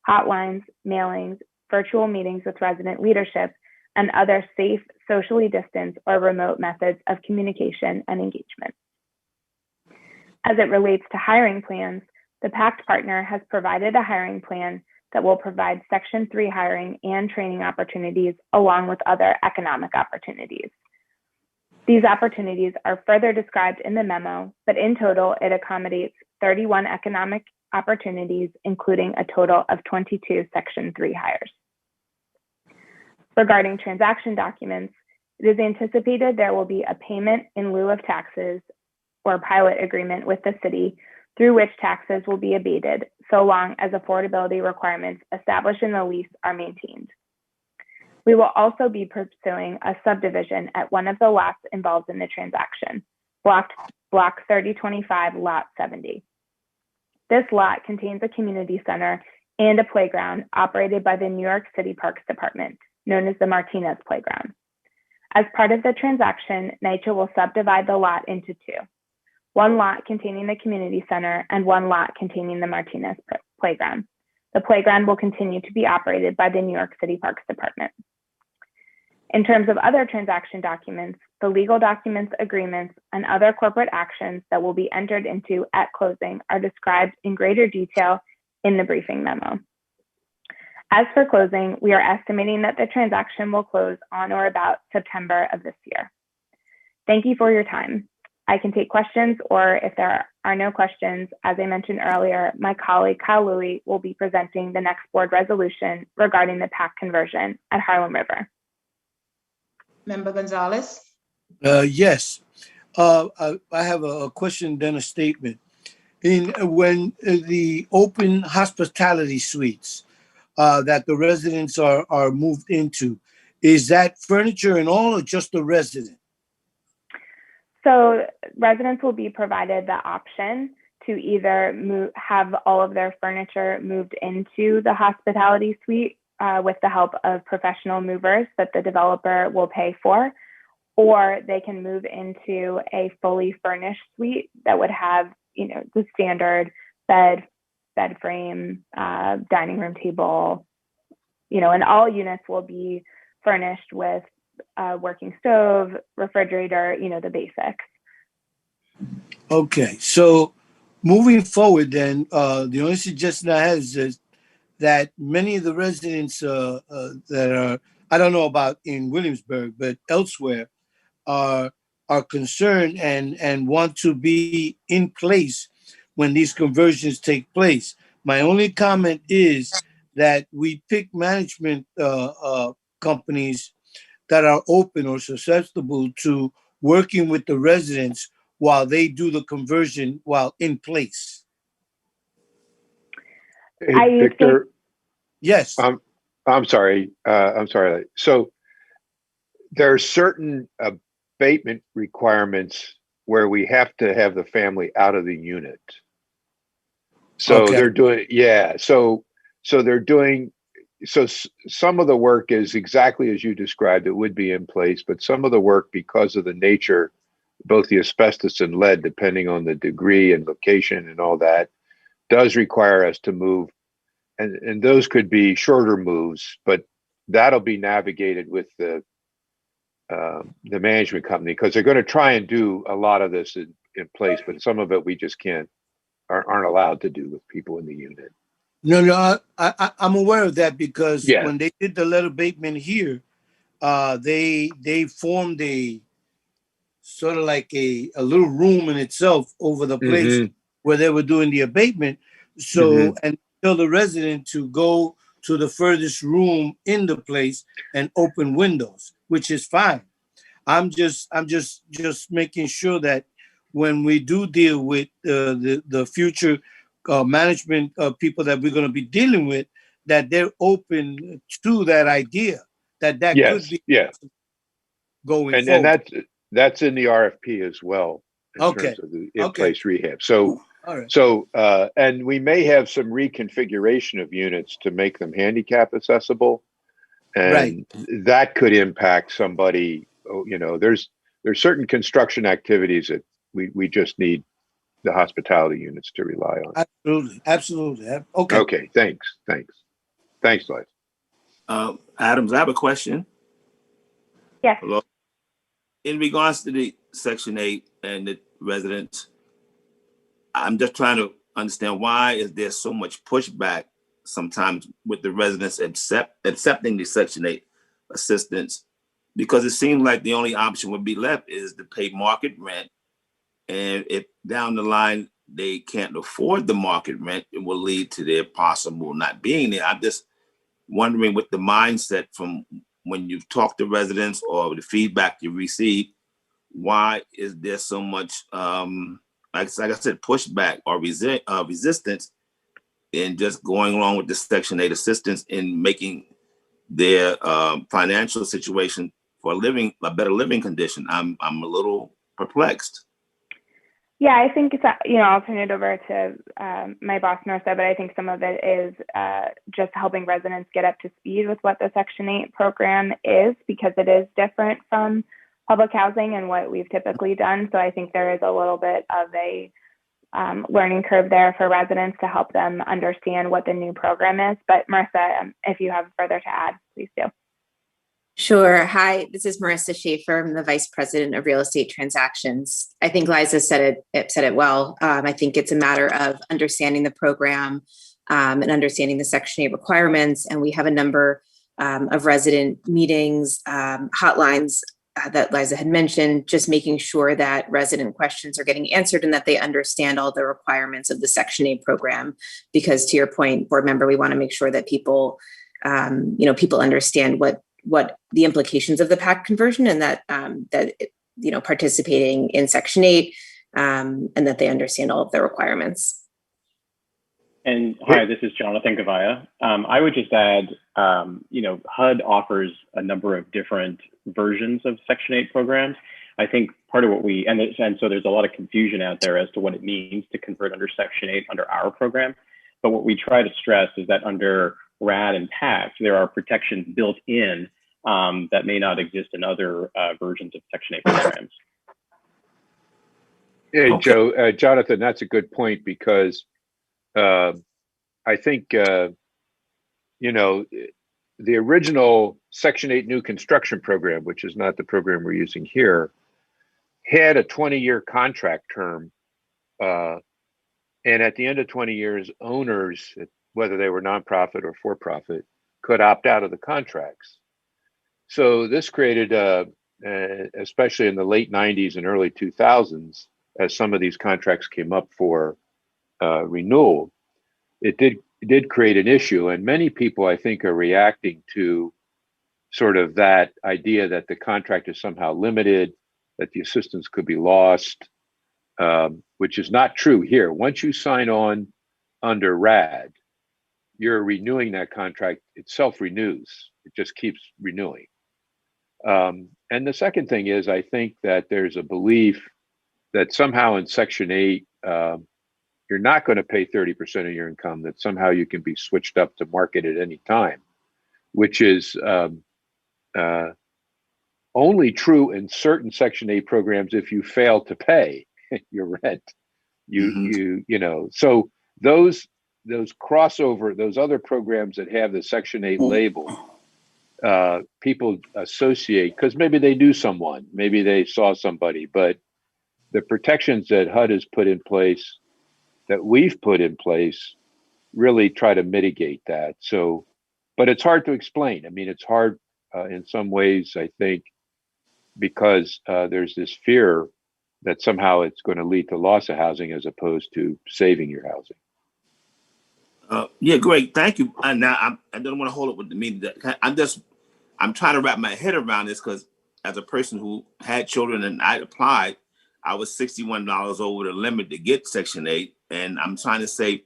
hotlines, mailings, virtual meetings with resident leadership, and other safe, socially distanced or remote methods of communication and engagement. As it relates to hiring plans, the Pact partner has provided a hiring plan that will provide Section 3 hiring and training opportunities along with other economic opportunities. These opportunities are further described in the memo, but in total, it accommodates 31 economic opportunities, including a total of 22 Section 3 hires. Regarding transaction documents, it is anticipated there will be a payment in lieu of taxes or pilot agreement with the city through which taxes will be abated so long as affordability requirements established in the lease are maintained. We will also be pursuing a subdivision at one of the lots involved in the transaction, Block 3025, Lot 70. This lot contains a community center and a playground operated by the New York City Parks Department, known as the Martinez Playground. As part of the transaction, NYCHA will subdivide the lot into 2. One lot containing the community center and one lot containing the Martinez Playground. The playground will continue to be operated by the New York City Parks Department. In terms of other transaction documents, the legal documents, agreements, and other corporate actions that will be entered into at closing are described in greater detail in the briefing memo. As for closing, we are estimating that the transaction will close on or about September of this year. Thank you for your time. I can take questions, or if there are no questions, as I mentioned earlier, my colleague Kyle Louie will be presenting the next board resolution regarding the Pact conversion at Harlem River. Member Gonzalez? Yes. I have a question, then a statement. When the open hospitality suites that the residents are moved into, is that furniture and all, or just the resident? So residents will be provided the option to either have all of their furniture moved into the hospitality suite, with the help of professional movers that the developer will pay for, or they can move into a fully furnished suite that would have, the standard bed frame, dining room table, and all units will be furnished with a working stove, refrigerator, the basics. Okay, so moving forward then, the only suggestion I have is that many of the residents that are, I don't know about in Williamsburg, but elsewhere, are concerned and want to be in place when these conversions take place. My only comment is that we pick management companies that are open or susceptible to working with the residents while they do the conversion while in place. Hey, Victor, Yes. I'm sorry. So there are certain abatement requirements where we have to have the family out of the unit. So Okay. they're doing, so they're doing, some of the work is exactly as you described, it would be in place, but some of the work, because of the nature, both the asbestos and lead, depending on the degree and location and all that, does require us to move. And those could be shorter moves, but that'll be navigated with the management company, because they're going to try and do a lot of this in place, but some of it we just aren't allowed to do with people in the unit. No, I'm aware of that because Yeah. when they did the lead abatement here, they formed a sort of like a little room in itself over the place where they were doing the abatement. So, and tell the resident to go to the furthest room in the place and open windows, which is fine. I'm just making sure that when we do deal with the future management people that we're going to be dealing with, that they're open to that idea, that could be going forward. And that's in the RFP as well, in terms of the in-place rehab. So, and we may have some reconfiguration of units to make them handicap accessible, and that could impact somebody. There's certain construction activities that we just need the hospitality units to rely on. Absolutely. Okay. Thanks, Liz. Adams, I have a question. Yes. Hello. In regards to the Section 8 and the residents, I'm just trying to understand, why is there so much pushback sometimes with the residents accepting the Section 8 assistance? Because it seems like the only option would be left is to pay market rent. And if down the line they can't afford the market rent, it will lead to their possible not being there. I'm just wondering, with the mindset from when you've talked to residents or the feedback you receive, why is there so much, like I said, pushback or resistance in just going along with the Section 8 assistance in making their financial situation for a better living condition? I'm a little perplexed. Yeah, I think it's, I'll turn it over to my boss, Marissa, but I think some of it is just helping residents get up to speed with what the Section 8 program is, because it is different from public housing and what we've typically done. So I think there is a little bit of a learning curve there for residents to help them understand what the new program is. But Marissa, if you have further to add, please do. Sure. Hi, this is Marissa Schaefer. I'm the Vice President of Real Estate Transactions. I think Liza said it well. I think it's a matter of understanding the program and understanding the Section 8 requirements. And we have a number of resident meetings, hotlines that Liza had mentioned, just making sure that resident questions are getting answered and that they understand all the requirements of the Section 8 program. Because to your point, board member, we want to make sure that people, people understand what the implications of the Pact conversion, and that participating in Section 8 and that they understand all of the requirements. And hi, this is Jonathan Gavaya. I would just add, HUD offers a number of different versions of Section 8 programs. I think part of what and so there's a lot of confusion out there as to what it means to convert under Section 8 under our program. But what we try to stress is that under RAD and Pact, there are protections built in that may not exist in other versions of Section 8 programs. Yeah, Okay. Joe, Jonathan, that's a good point because I think, you know, the original Section 8 new construction program, which is not the program we're using here, had a 20-year contract term. And at the end of 20 years, owners, whether they were nonprofit or for-profit, could opt out of the contracts. So this created, especially in the late 90s and early 2000s, as some of these contracts came up for renewal, it did create an issue. And many people, I think, are reacting to sort of that idea that the contract is somehow limited, that the assistance could be lost, which is not true here. Once you sign on under RAD, you're renewing that contract. It self-renews. It just keeps renewing. And the second thing is, I think that there's a belief that somehow in Section 8, you're not going to pay 30% of your income, that somehow you can be switched up to market at any time, which is only true in certain Section 8 programs if you fail to pay your rent. You know, so those crossover, those other programs that have the Section 8 label, people associate, because maybe they knew someone, maybe they saw somebody, but the protections that HUD has put in place, that we've put in place, really try to mitigate that. So, but it's hard to explain. I mean, it's hard in some ways, I think, because there's this fear that somehow it's going to lead to loss of housing as opposed to saving your housing. Yeah, great. Thank you. Now, I don't want to hold up with the meeting. I'm trying to wrap my head around this because as a person who had children and I applied, I was $61 over the limit to get Section 8. And I'm trying to say,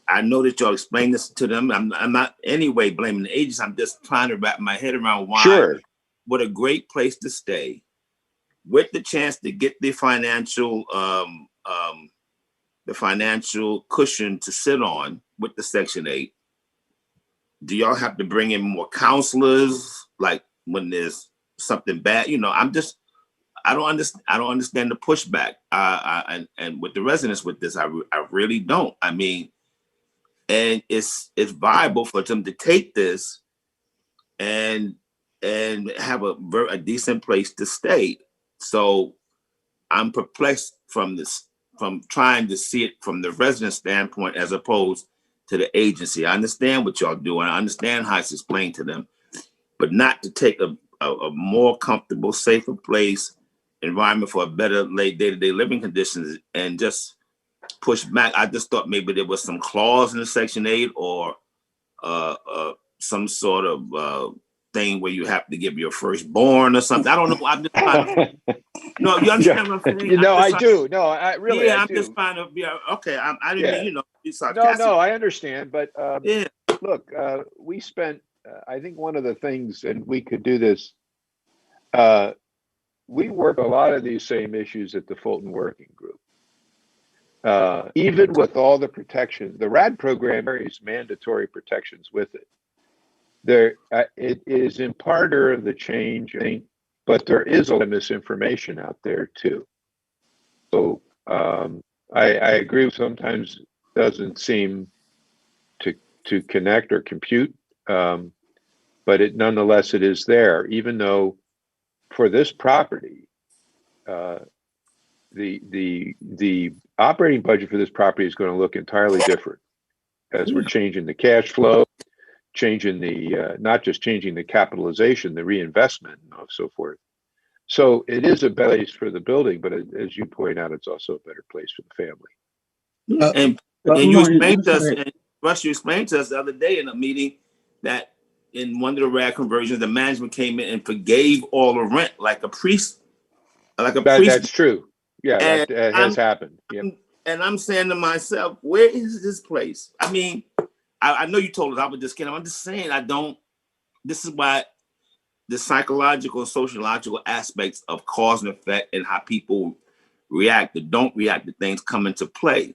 I know that y'all explained this to them. I'm not anyway blaming the agents. I'm just trying to wrap my head around why. Sure. What a great place to stay with the chance to get the financial cushion to sit on with the Section 8. Do y'all have to bring in more counselors, like when there's something bad? You know, I don't understand the pushback. And with the residents with this, I really don't. I mean, and it's viable for them to take this and have a decent place to stay. So I'm perplexed from trying to see it from the resident standpoint as opposed to the agency. I understand what y'all do, and I understand how it's explained to them, but not to take a more comfortable, safer place, environment for a better day-to-day living conditions and just push back. I just thought maybe there was some clause in the Section 8 or some sort of thing where you have to give your firstborn or something. I don't know. I'm just trying to, no, you understand what I'm saying? You know, I do. No, I really, yeah, I I'm do. just trying to be okay. I didn't mean, you know, be No, sarcastic. no, I understand. But Yeah. look, we spent, I think one of the things, and we could do this, we work a lot of these same issues at the Fulton Working Group. Even with all the protections, the RAD program carries mandatory protections with it. It is in part of the change, but there is a lot of misinformation out there too. So I agree. Sometimes doesn't seem to connect or compute, but nonetheless it is there. Even though for this property, the operating budget for this property is going to look entirely different as we're changing the cash flow, changing the not just changing the capitalization, the reinvestment, and so forth. So it is a better place for the building, but as you point out, it's also a better place for the family. And you explained to us, and Russ, you explained to us the other day in a meeting that in one of the RAD conversions, the management came in and forgave all the rent like a priest. That's true. Yeah, and that has happened. Yep. And I'm saying to myself, where is this place? I mean, I know you told us I was just kidding. I'm just saying this is why the psychological and sociological aspects of cause and effect and how people react or don't react to things come into play.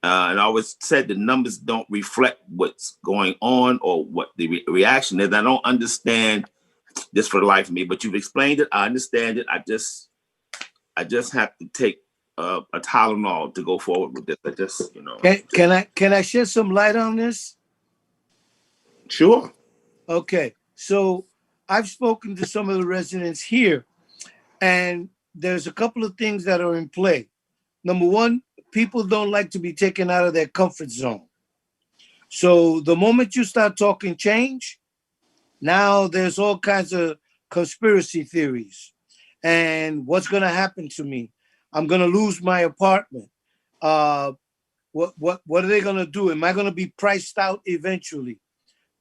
And I always said the numbers don't reflect what's going on or what the reaction is. I don't understand this for the life of me, but you've explained it. I understand it. I just have to take a Tylenol to go forward with this. I just, Can I shed some light on this? Sure. Okay, so I've spoken to some of the residents here, and there's a couple of things that are in play. Number one, people don't like to be taken out of their comfort zone. So the moment you start talking change, now there's all kinds of conspiracy theories. And what's going to happen to me? I'm going to lose my apartment. What are they going to do? Am I going to be priced out eventually?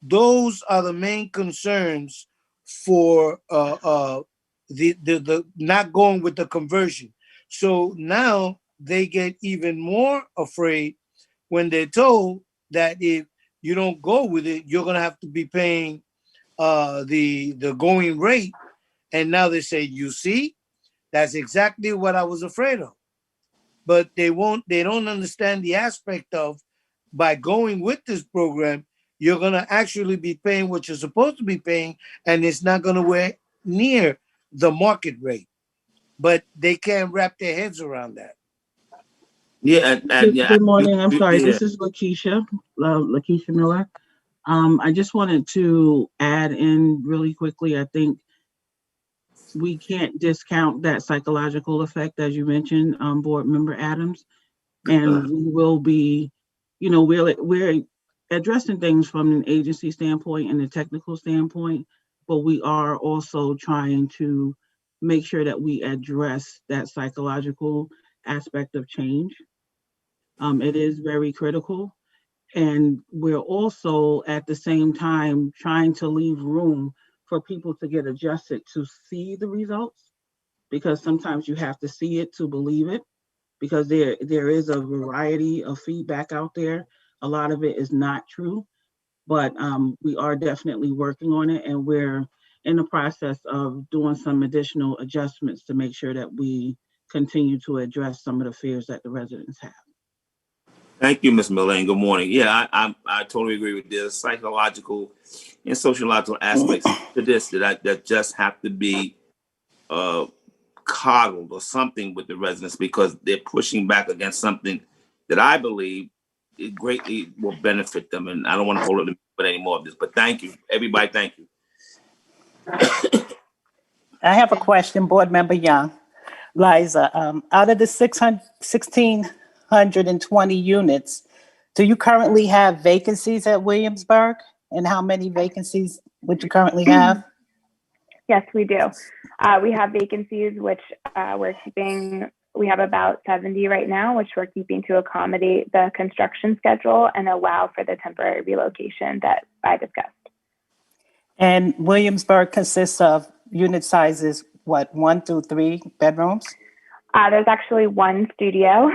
Those are the main concerns for the not going with the conversion. So now they get even more afraid when they're told that if you don't go with it, you're going to have to be paying the going rate. And now they say, you see, that's exactly what I was afraid of. But they don't understand the aspect of, by going with this program, you're going to actually be paying what you're supposed to be paying, and it's not going to be near the market rate. But they can't wrap their heads around that. Yeah, and yeah. Good morning. I'm sorry. Yeah. This is Lakeisha Miller. I just wanted to add in really quickly. I think we can't discount that psychological effect, as you mentioned, Board Member Adams, and we will be, we're addressing things from an agency standpoint and a technical standpoint, but we are also trying to make sure that we address that psychological aspect of change. It is very critical. And we're also at the same time trying to leave room for people to get adjusted to see the results, because sometimes you have to see it to believe it, because there is a variety of feedback out there. A lot of it is not true, but we are definitely working on it, and we're in the process of doing some additional adjustments to make sure that we continue to address some of the fears that the residents have. Thank you, Ms. Miller, and good morning. Yeah, I totally agree with this. Psychological and sociological aspects to this that just have to be coddled or something with the residents, because they're pushing back against something that I believe it greatly will benefit them. And I don't want to hold it with any more of this, but thank you, everybody. Thank you. I have a question, Board Member Young. Liza, out of the 1,620 units, do you currently have vacancies at Williamsburg? And how many vacancies would you currently have? Yes, we do. We have vacancies, which we're keeping. We have about 70 right now, which we're keeping to accommodate the construction schedule and allow for the temporary relocation that I discussed. And Williamsburg consists of unit sizes, what, 1 through 3 bedrooms? There's actually one studio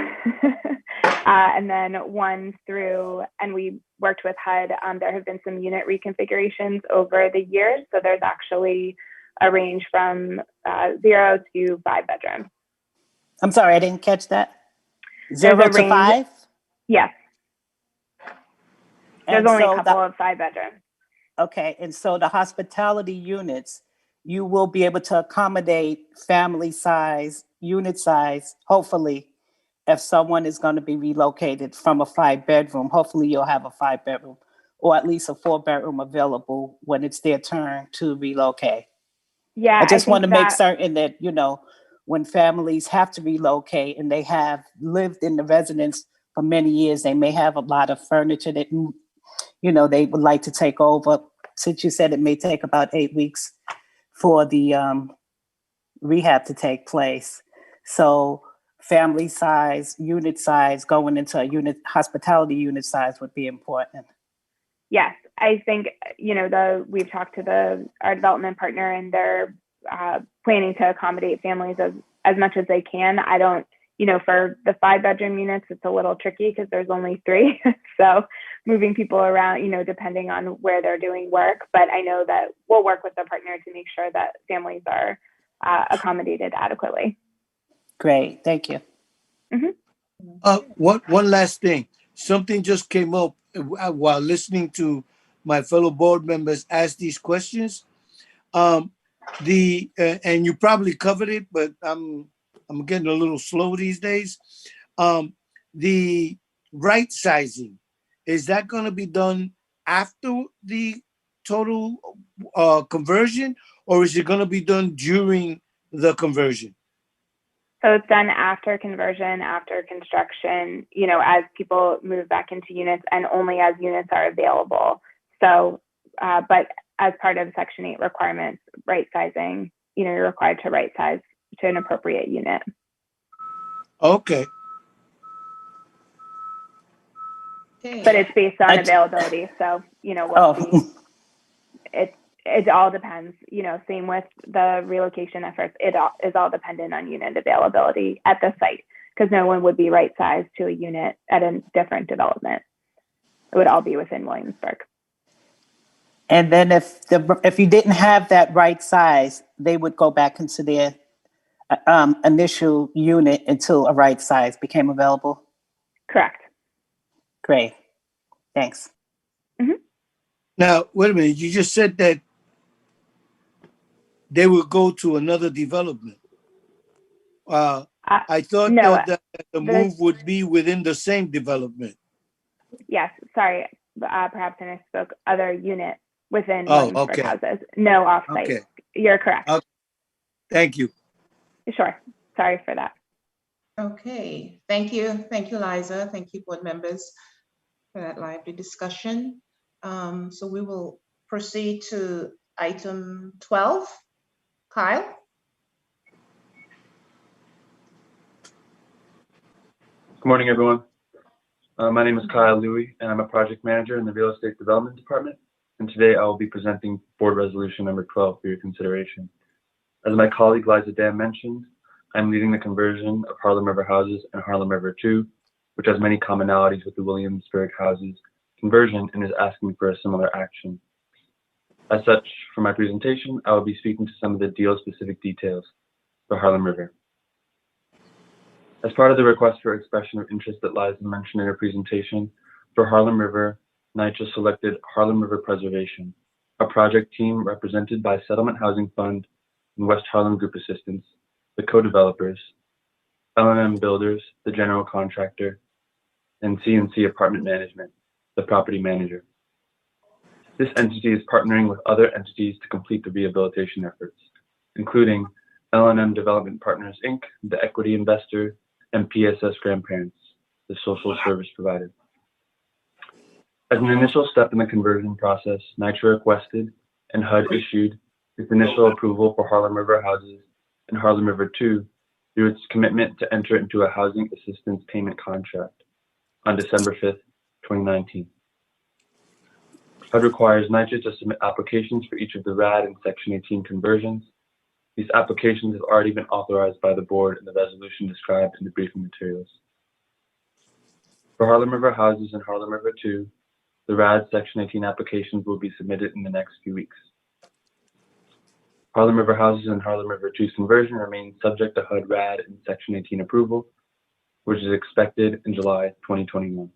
and then one through, and we worked with HUD. There have been some unit reconfigurations over the years. So there's actually a range from 0 to 5 bedrooms. I'm sorry, I didn't catch that. 0 to 5? Yes. There's only a couple of 5 bedrooms. Okay, and so the hospitality units, you will be able to accommodate family size, unit size, hopefully, if someone is going to be relocated from a 5-bedroom, hopefully you'll have a 5-bedroom or at least a 4-bedroom available when it's their turn to relocate. Yeah, I just want to make certain that, when families have to relocate and they have lived in the residence for many years, they may have a lot of furniture that, they would like to take over. Since you said it may take about 8 weeks for the rehab to take place. So family size, unit size, going into a unit, hospitality unit size would be important. Yes, I think, we've talked to our development partner, and they're planning to accommodate families as much as they can. I don't, for the 5-bedroom units, it's a little tricky because there's only 3. So moving people around, depending on where they're doing work. But I know that we'll work with the partner to make sure that families are accommodated adequately. Great, thank you. Mm-hmm. One last thing. something just came up while listening to my fellow board members ask these questions. And you probably covered it, but I'm getting a little slow these days. The right sizing, is that going to be done after the total conversion, or is it going to be done during the conversion? So it's done after conversion, after construction, you know, as people move back into units and only as units are available. So, but as part of Section 8 requirements, right sizing, you know, you're required to right size to an appropriate unit. Okay. Okay. But it's based on availability. So, you know, it all depends, you know, same with the relocation efforts. It is all dependent on unit availability at the site, because no one would be right sized to a unit at a different development. It would all be within Williamsburg. And then if you didn't have that right size, they would go back into their initial unit until a right size became available? Correct. Great. Thanks. Mm-hmm. Now, wait a minute. You just said that they would go to another development. I thought no, that the move would be within the same development. Yes, sorry. Perhaps I misspoke. Other unit within Oh, Williamsburg okay. houses. No offsite. Okay. You're correct. Okay. Thank you. Sure. Sorry for that. Okay. Thank you. Thank you, Liza. Thank you, board members, for that lively discussion. So we will proceed to item 12. Kyle? Good morning, everyone. My name is Kyle Louie, and I'm a project manager in the Real Estate Development Department. And today I will be presenting Board Resolution number 12 for your consideration. As my colleague Liza Dan mentioned, I'm leading the conversion of Harlem River Houses and Harlem River 2, which has many commonalities with the Williamsburg Houses conversion and is asking for a similar action. As such, for my presentation, I will be speaking to some of the deal-specific details for Harlem River. As part of the request for expression of interest that Liza mentioned in her presentation, for Harlem River, NYCHA selected Harlem River Preservation, a project team represented by Settlement Housing Fund and West Harlem Group Assistance, the co-developers, L&M Builders, the general contractor, and C&C Apartment Management, the property manager. This entity is partnering with other entities to complete the rehabilitation efforts, including L&M Development Partners, Inc., the equity investor, and PSS Grandparents, the social service provider. As an initial step in the conversion process, NYCHA requested and HUD issued its initial approval for Harlem River Houses and Harlem River 2 through its commitment to enter into a housing assistance payment contract on December 5th, 2019. HUD requires NYCHA to submit applications for each of the RAD and Section 18 conversions. These applications have already been authorized by the board in the resolution described in the briefing materials. For Harlem River Houses and Harlem River 2, the RAD Section 18 applications will be submitted in the next few weeks. Harlem River Houses and Harlem River 2's conversion remains subject to HUD RAD and Section 18 approval, which is expected in July 2021.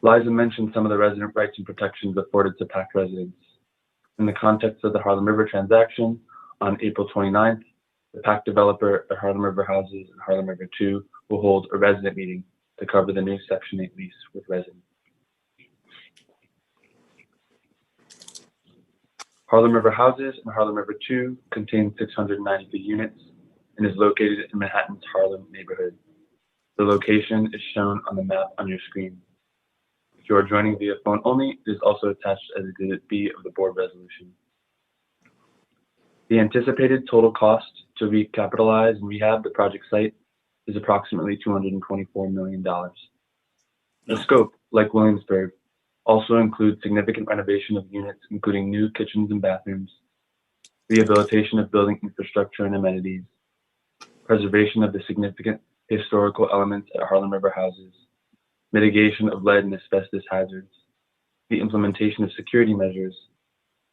Liza mentioned some of the resident rights and protections afforded to Pact residents. In the context of the Harlem River transaction, on April 29th, the Pact developer at Harlem River Houses and Harlem River 2 will hold a resident meeting to cover the new Section 8 lease with residents. Harlem River Houses and Harlem River 2 contain 693 units and is located in Manhattan's Harlem neighborhood. The location is shown on the map on your screen. If you are joining via phone only, it is also attached as Exhibit B of the board resolution. The anticipated total cost to recapitalize and rehab the project site is approximately $224 million. The scope, like Williamsburg, also includes significant renovation of units, including new kitchens and bathrooms, rehabilitation of building infrastructure and amenities, preservation of the significant historical elements at Harlem River Houses, mitigation of lead and asbestos hazards, the implementation of security measures,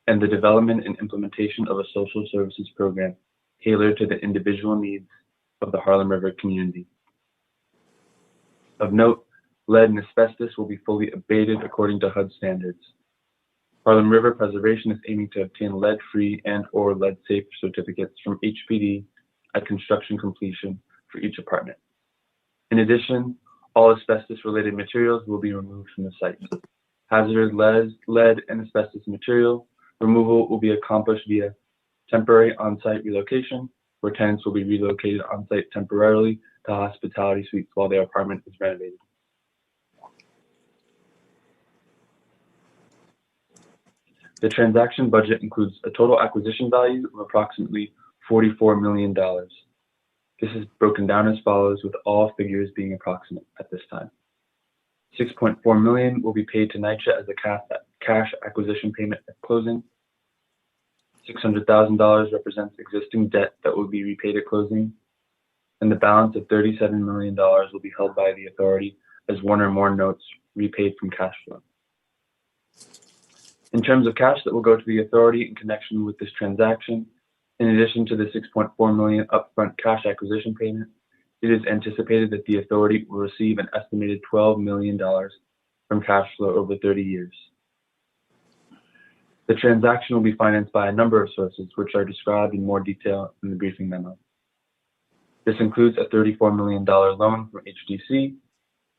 and the development and implementation of a social services program tailored to the individual needs of the Harlem River community. Of note, lead and asbestos will be fully abated according to HUD standards. Harlem River Preservation is aiming to obtain lead-free and/or lead-safe certificates from HPD at construction completion for each apartment. In addition, all asbestos-related materials will be removed from the site. Hazardous lead and asbestos material removal will be accomplished via temporary on-site relocation, where tenants will be relocated on-site temporarily to hospitality suites while their apartment is renovated. The transaction budget includes a total acquisition value of approximately $44 million. This is broken down as follows, with all figures being approximate at this time. $6.4 million will be paid to NYCHA as a cash acquisition payment at closing. $600,000 represents existing debt that will be repaid at closing. And the balance of $37 million will be held by the authority as one or more notes repaid from cash flow. In terms of cash that will go to the authority in connection with this transaction, in addition to the $6.4 million upfront cash acquisition payment, it is anticipated that the authority will receive an estimated $12 million from cash flow over 30 years. The transaction will be financed by a number of sources, which are described in more detail in the briefing memo. This includes a $34 million loan from HDC,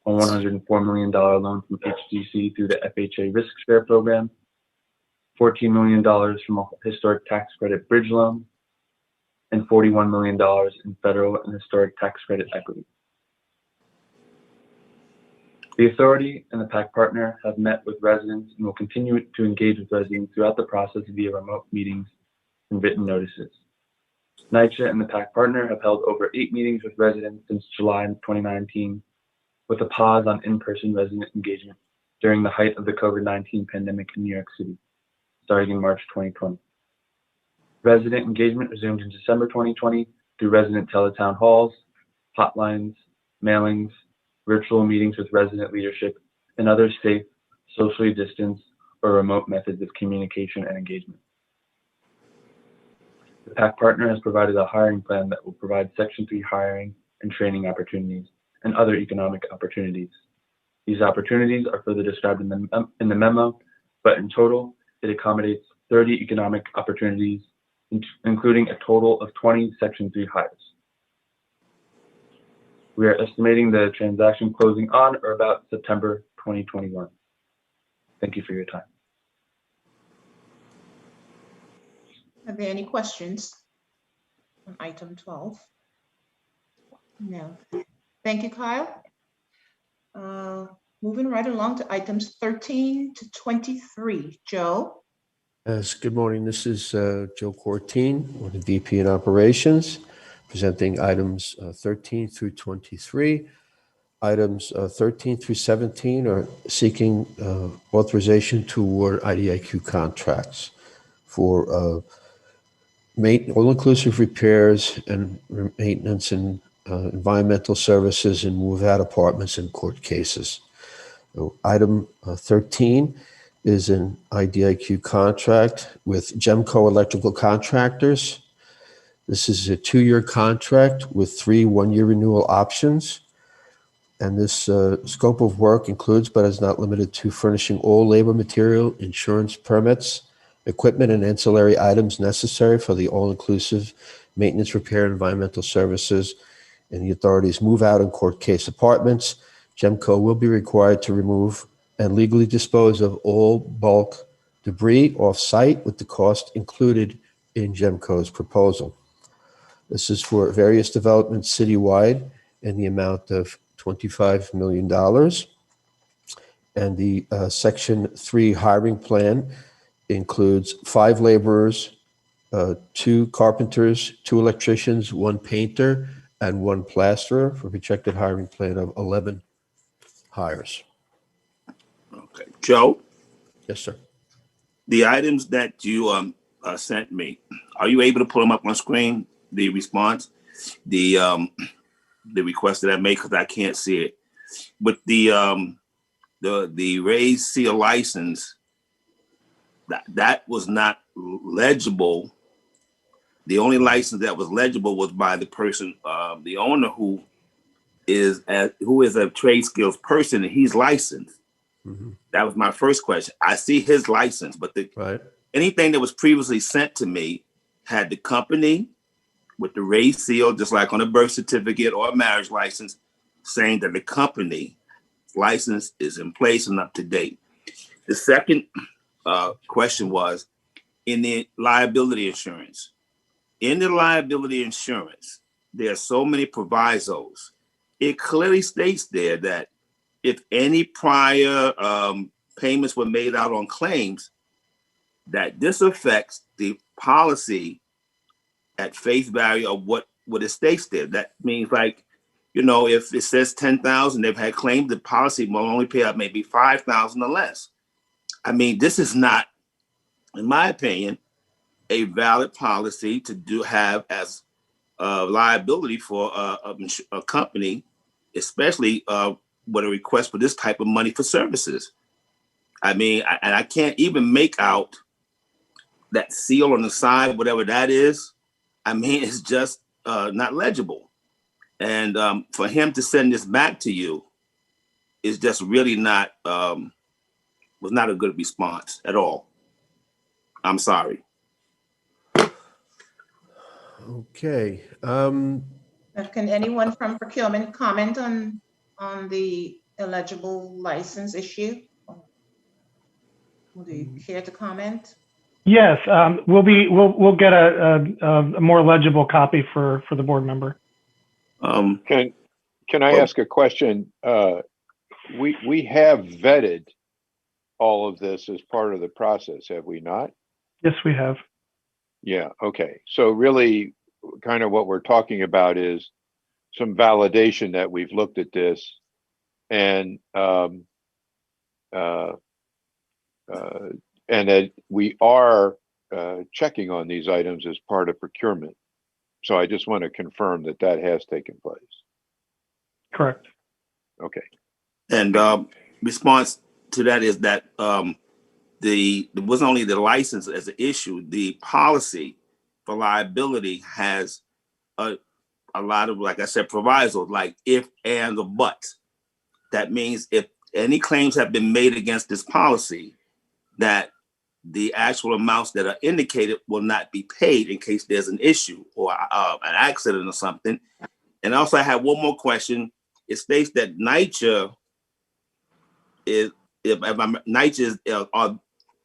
a $104 million loan from HDC through the FHA Risk Share Program, $14 million from a historic tax credit bridge loan, and $41 million in federal and historic tax credit equity. The authority and the Pact partner have met with residents and will continue to engage with residents throughout the process via remote meetings and written notices. NYCHA and the Pact partner have held over 8 meetings with residents since July 2019, with a pause on in-person resident engagement during the height of the COVID-19 pandemic in New York City, starting in March 2020. Resident engagement resumed in December 2020 through resident teletown halls, hotlines, mailings, virtual meetings with resident leadership, and other safe, socially distanced, or remote methods of communication and engagement. The Pact partner has provided a hiring plan that will provide Section 3 hiring and training opportunities and other economic opportunities. These opportunities are further described in the memo, but in total, it accommodates 30 economic opportunities, including a total of 20 Section 3 hires. We are estimating the transaction closing on or about September 2021. Thank you for your time. Are there any questions on item 12? No. Thank you, Kyle. Moving right along to items 13 to 23. Joe? Yes, good morning. This is Joe Cortine, with the VP in Operations, presenting items 13 through 23. Items 13 through 17 are seeking authorization to award IDIQ contracts for all-inclusive repairs and maintenance and environmental services in move-out apartments and court cases. So item 13 is an IDIQ contract with Gemco Electrical Contractors. This is a 2-year contract with 3 one-year renewal options. And this scope of work includes, but is not limited to, furnishing all labor, material, insurance permits, equipment, and ancillary items necessary for the all-inclusive maintenance, repair, and environmental services in the authority's move-out and court case apartments. Gemco will be required to remove and legally dispose of all bulk debris off-site with the cost included in Gemco's proposal. This is for various developments citywide in the amount of $25 million. And the Section 3 hiring plan includes 5 laborers, 2 carpenters, 2 electricians, 1 painter, and 1 plasterer, for a projected hiring plan of 11 hires. Okay, Joe? Yes, sir. The items that you sent me, are you able to pull them up on screen, the response, the request that I made, because I can't see it? But the raised seal license, that was not legible. The only license that was legible was by the person, the owner, who who is a trade skills person and he's licensed. Mhm. That was my first question. I see his license, but anything that was previously sent to me had the company with the raised seal, just like on a birth certificate or a marriage license, saying that the company license is in place and up to date. The second question was in the liability insurance. In the liability insurance, there are so many provisos. It clearly states there that if any prior payments were made out on claims, that this affects the policy at face value of what it states there. That means, like, you know, if it says 10,000, they've had claimed, the policy will only pay out maybe 5,000 or less. I mean, this is not, in my opinion, a valid policy to have as liability for a company, especially with a request for this type of money for services. I mean, I can't even make out that seal on the side, whatever that is. I mean, it's just not legible. And for him to send this back to you is just really not, was not a good response at all. I'm sorry. Okay. Can anyone from procurement comment on the illegible license issue? Would you care to comment? Yes, we'll get a more legible copy for the board member. Can I ask a question? We have vetted all of this as part of the process, have we not? Yes, we have. Yeah, okay. So really kind of what we're talking about is some validation that we've looked at this and that we are checking on these items as part of procurement. So I just want to confirm that that has taken place. Correct. Okay. And response to that is that it wasn't only the license as an issue, the policy for liability has a lot of, like I said, provisos, like if, and, or but. That means if any claims have been made against this policy, that the actual amounts that are indicated will not be paid in case there's an issue or an accident or something. And also I have one more question. It states that NYCHA is,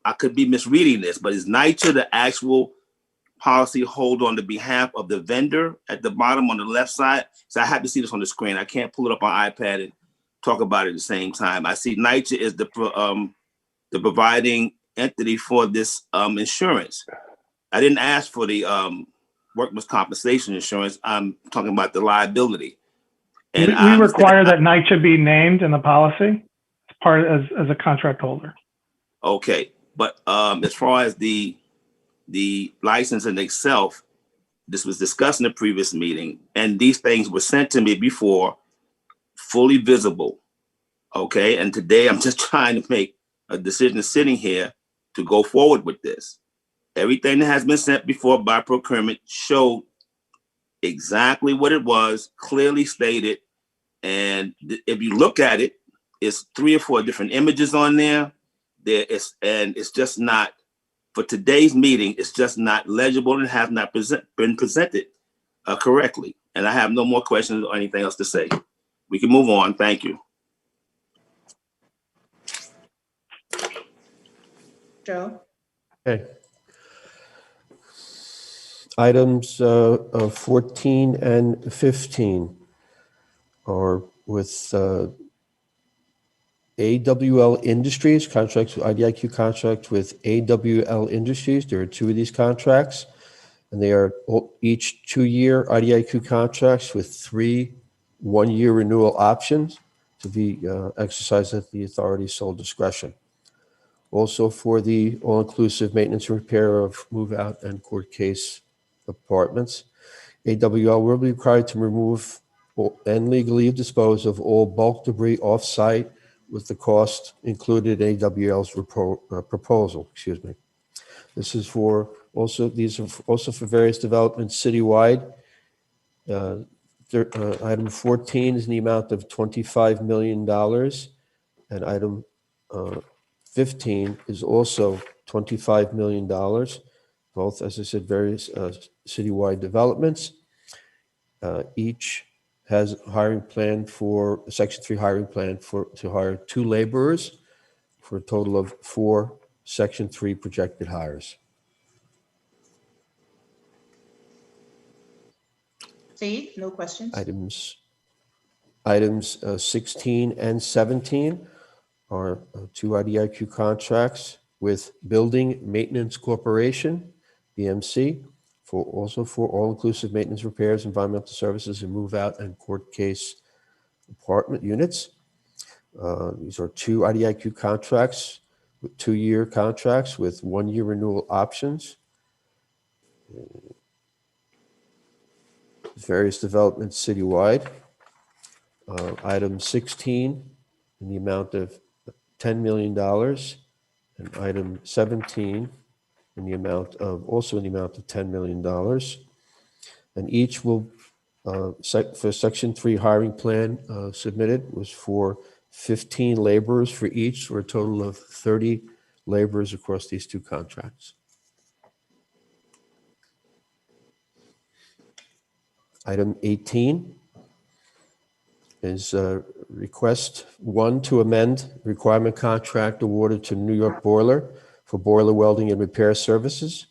I could be misreading this, but is NYCHA the actual policy holder on the behalf of the vendor at the bottom on the left side? So I have to see this on the screen. I can't pull it up on iPad and talk about it at the same time. I see NYCHA is the providing entity for this insurance. I didn't ask for the workman's compensation insurance. I'm talking about the liability. And we require that NYCHA be named in the policy as a contract holder. Okay, but as far as the license in itself, this was discussed in the previous meeting, and these things were sent to me before, fully visible. Okay, and today I'm just trying to make a decision sitting here to go forward with this. Everything that has been sent before by procurement showed exactly what it was, clearly stated. And if you look at it, it's 3 or 4 different images on there. And it's just not, for today's meeting, it's just not legible and has not been presented correctly. And I have no more questions or anything else to say. We can move on. Thank you. Joe? Okay. Items 14 and 15 are with AWL Industries, contracts, IDIQ contract with AWL Industries. There are 2 of these contracts, and they are each 2-year IDIQ contracts with 3 one-year renewal options to be exercised at the authority's sole discretion. Also for the all-inclusive maintenance and repair of move-out and court case apartments, AWL will be required to remove and legally dispose of all bulk debris off-site with the cost included in AWL's proposal. Excuse me. These are also for various developments citywide. Item 14 is in the amount of $25 million. And item 15 is also $25 million. Both, as I said, various citywide developments. Each has a hiring plan for Section 3 hiring plan to hire 2 laborers for a total of 4 Section 3 projected hires. Steve, no questions? Items 16 and 17 are 2 IDIQ contracts with Building Maintenance Corporation, BMC, for all-inclusive maintenance, repairs, environmental services, and move-out and court case apartment units. These are 2 IDIQ contracts with 2-year contracts with 1-year renewal options. Various developments citywide. Item 16 in the amount of $10 million, and item 17 in the amount of $10 million. And each will, for Section 3 hiring plan submitted was for 15 laborers for each, for a total of 30 laborers across these 2 contracts. Item 18 is request 1 to amend requirement contract awarded to New York Boiler for boiler welding and repair services,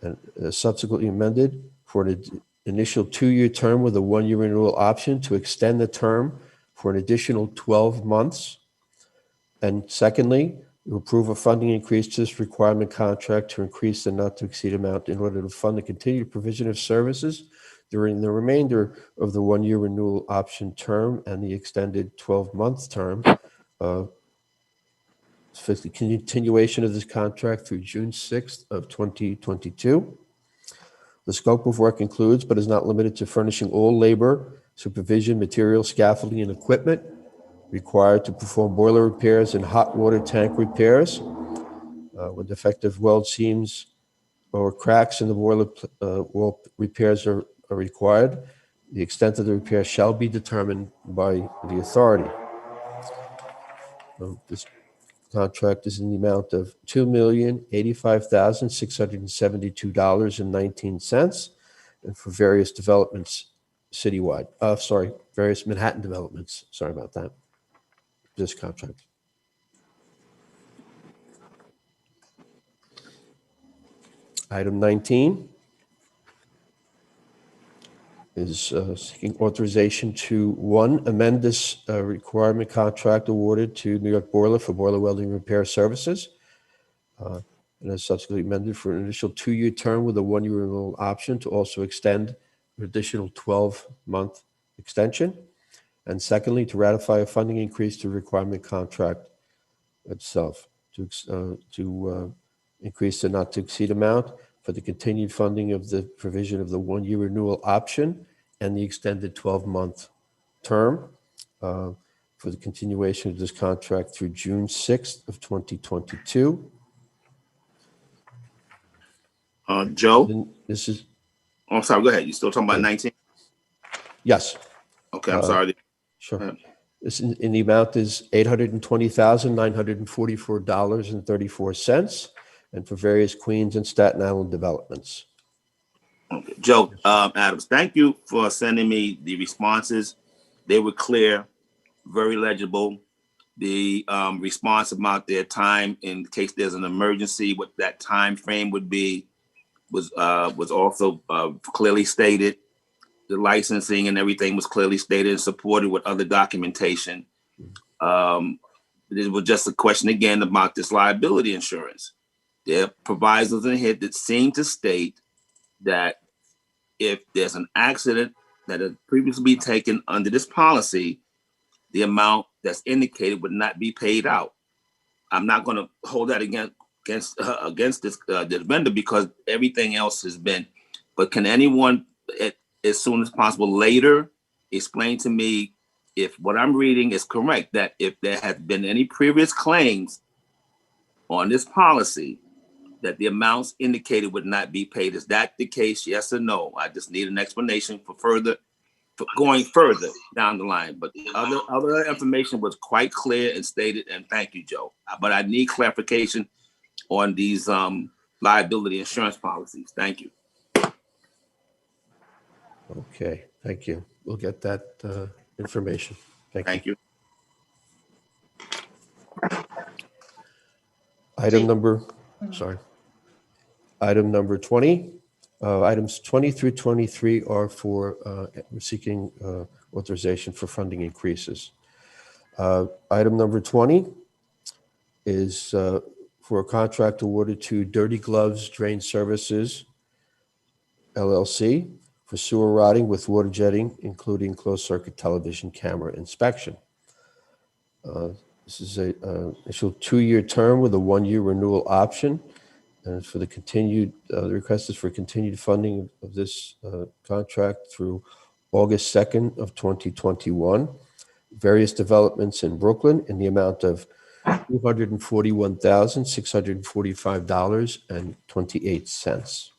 and subsequently amended for an initial 2-year term with a 1-year renewal option to extend the term for an additional 12 months. And secondly, to approve a funding increase to this requirement contract to increase the not to exceed amount in order to fund the continued provision of services during the remainder of the 1-year renewal option term and the extended 12-month term for the continuation of this contract through June 6th of 2022. The scope of work includes, but is not limited to, furnishing all labor, supervision, material, scaffolding, and equipment required to perform boiler repairs and hot water tank repairs. When defective weld seams or cracks in the boiler wall repairs are required, the extent of the repair shall be determined by the authority. This contract is in the amount of $2,085,672.19, and for various developments citywide. Various Manhattan developments. Sorry about that. This contract. Item 19 is seeking authorization to, 1, amend this requirement contract awarded to New York Boiler for boiler welding repair services, and is subsequently amended for an initial 2-year term with a 1-year renewal option to also extend an additional 12-month extension. And secondly, to ratify a funding increase to requirement contract itself to increase the not to exceed amount for the continued funding of the provision of the 1-year renewal option and the extended 12-month term for the continuation of this contract through June 6th of 2022. Joe? This is... Oh, I'm sorry, go ahead. You still talking about 19? Yes. Okay, I'm sorry. Sure. This in the amount is $820,944.34, and for various Queens and Staten Island developments. Okay. Joe Adams, thank you for sending me the responses. They were clear, very legible. The response about their time in case there's an emergency, what that time frame would be, was also clearly stated. The licensing and everything was clearly stated and supported with other documentation. It was just a question again about this liability insurance. There are provisos in here that seem to state that if there's an accident that had previously been taken under this policy, the amount that's indicated would not be paid out. I'm not going to hold that against this the vendor because everything else has been. But can anyone, as soon as possible later, explain to me if what I'm reading is correct, that if there has been any previous claims on this policy, that the amounts indicated would not be paid. Is that the case? Yes or no? I just need an explanation for further going further down the line. But other information was quite clear and stated, and thank you, Joe. But I need clarification on these liability insurance policies. Thank you. Okay, thank you. We'll get that information. Thank you. Item number 20. Items 20 through 23 are for seeking authorization for funding increases. Item number 20 is for a contract awarded to Dirty Gloves Drain Services, LLC, for sewer rotting with water jetting, including closed-circuit television camera inspection. This is a initial 2-year term with a 1-year renewal option. And for the request is for continued funding of this contract through August 2nd of 2021. Various developments in Brooklyn in the amount of $241,645.28.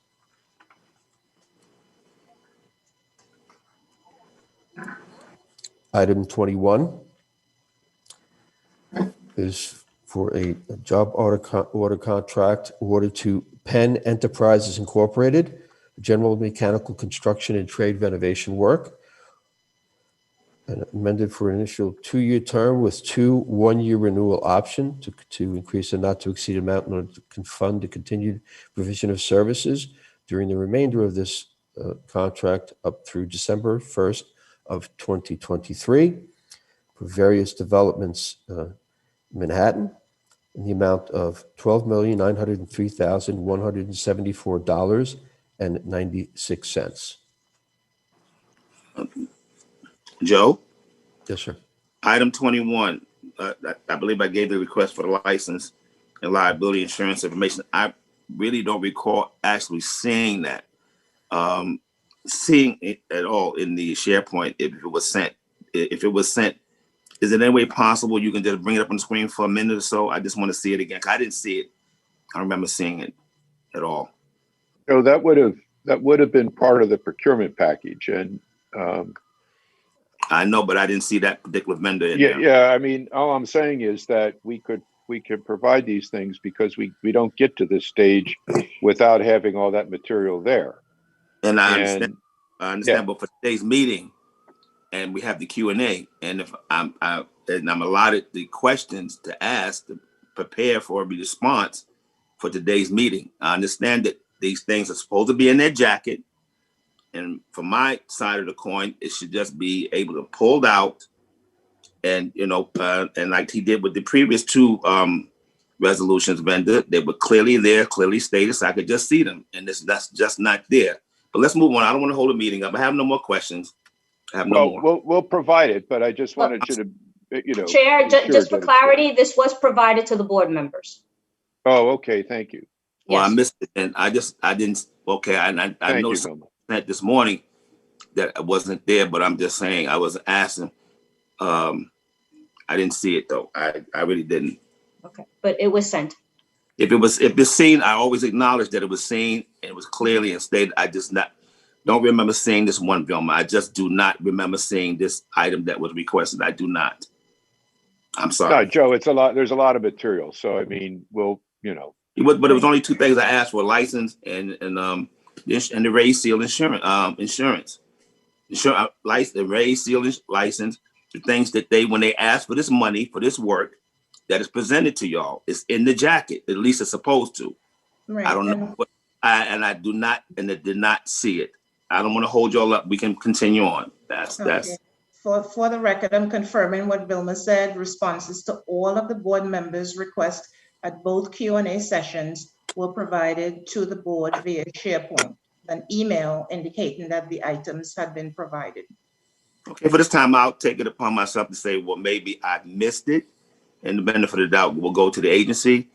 Item 21 is for a job order contract awarded to Penn Enterprises Incorporated, general mechanical construction and trade renovation work, and amended for an initial 2-year term with 2 1-year renewal option to increase the not to exceed amount in order to fund the continued provision of services during the remainder of this contract up through December 1st of 2023 for various developments in Manhattan in the amount of $12,903,174.96. Joe? Yes, sir. Item 21, I believe I gave the request for the license and liability insurance information. I really don't recall actually seeing that, seeing it at all in the SharePoint if it was sent. If it was sent, is it any way possible you can just bring it up on the screen for a minute or so? I just want to see it again. I didn't see it. I don't remember seeing it at all. So that would have been part of the procurement package, and I know, but I didn't see that particular vendor in there. Yeah. I mean, all I'm saying is that we could provide these things because we don't get to this stage without having all that material there. And I understand, yeah. But for today's meeting, and we have the Q&A, and if I'm allotted the questions to ask to prepare for a response for today's meeting. I understand that these things are supposed to be in their jacket, and from my side of the coin, it should just be able to pulled out, and and like he did with the previous 2 resolutions, vendor, they were clearly there, clearly stated, so I could just see them, and that's just not there. But let's move on. I don't want to hold a meeting up. I have no more questions. We'll provide it, but I just wanted you to, Chair, just for clarity, this was provided to the board members. Oh, okay. Thank you. Well, yes. I missed it, and I didn't. Okay, I know that this morning that I wasn't there, but I'm just saying I was asking. I didn't see it though. I really didn't. Okay, but it was sent. If it's seen, I always acknowledge that it was seen and it was clearly and stated. I just don't remember seeing this one, Vilma. I just do not remember seeing this item that was requested. I do not. I'm sorry. No, Joe, it's a lot. There's a lot of material. So, I mean, but it was only 2 things I asked for: license and the raised seal insurance, the raised seal license. The things that when they ask for this money for this work that is presented to y'all, it's in the jacket. At least it's supposed to. Right. I don't know, but I do not, and I did not see it. I don't want to hold y'all up. We can continue on. That's. For the record, I'm confirming what Vilma said. Responses to all of the board members' requests at both Q&A sessions were provided to the board via SharePoint, an email indicating that the items had been provided. Okay, for this time, I'll take it upon myself to say, well, maybe I missed it, and the benefit of the doubt will go to the agency.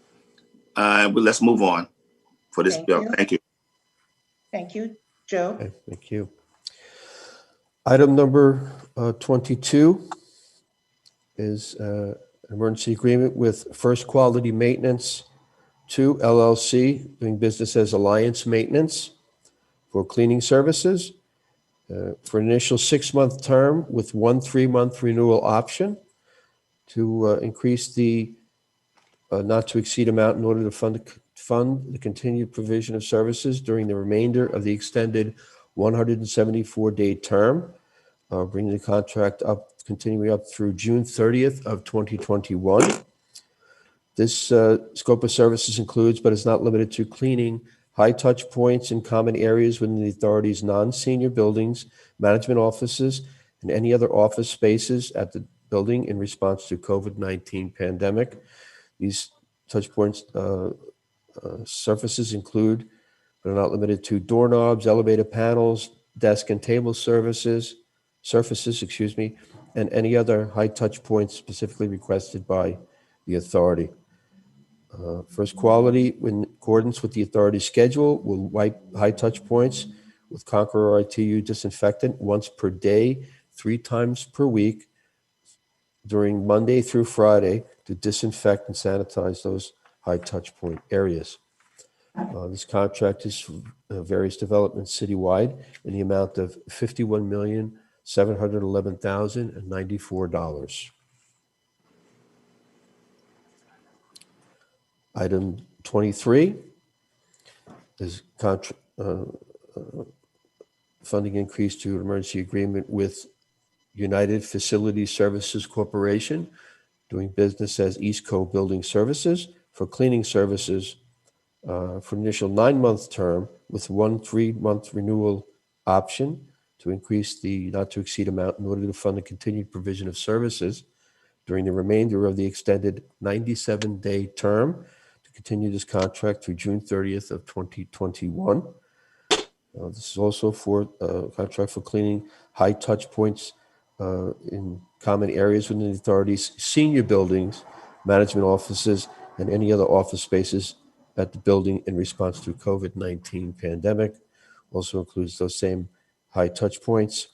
But let's move on for this bill. Thank you. Thank you, Joe. Okay, thank you. Item number 22 is an emergency agreement with First Quality Maintenance 2 LLC, doing business as Alliance Maintenance for cleaning services. for an initial 6-month term with 1 3-month renewal option to increase the not to exceed amount in order to fund the continued provision of services during the remainder of the extended 174-day term, bringing the contract up, continuing up through June 30th of 2021. This scope of services includes, but is not limited to, cleaning high touch points in common areas within the authority's non-senior buildings, management offices, and any other office spaces at the building in response to COVID-19 pandemic. These touch points surfaces include, but are not limited to, doorknobs, elevator panels, desk and table surfaces, and any other high touch points specifically requested by the authority. First Quality, in accordance with the authority's schedule, will wipe high touch points with Conqueror ITU disinfectant once per day, 3 times per week, during Monday through Friday, to disinfect and sanitize those high touch point areas. This contract is for various developments citywide in the amount of $51,711,094. Item 23 is funding increase to an emergency agreement with United Facility Services Corporation, doing business as Eastco Building Services, for cleaning services for an initial 9-month term with 1 3-month renewal option to increase the not to exceed amount in order to fund the continued provision of services during the remainder of the extended 97-day term, to continue this contract through June 30th of 2021. This is also for contract for cleaning high touch points in common areas within the authority's senior buildings, management offices, and any other office spaces at the building in response to COVID-19 pandemic. Also includes those same high touch points.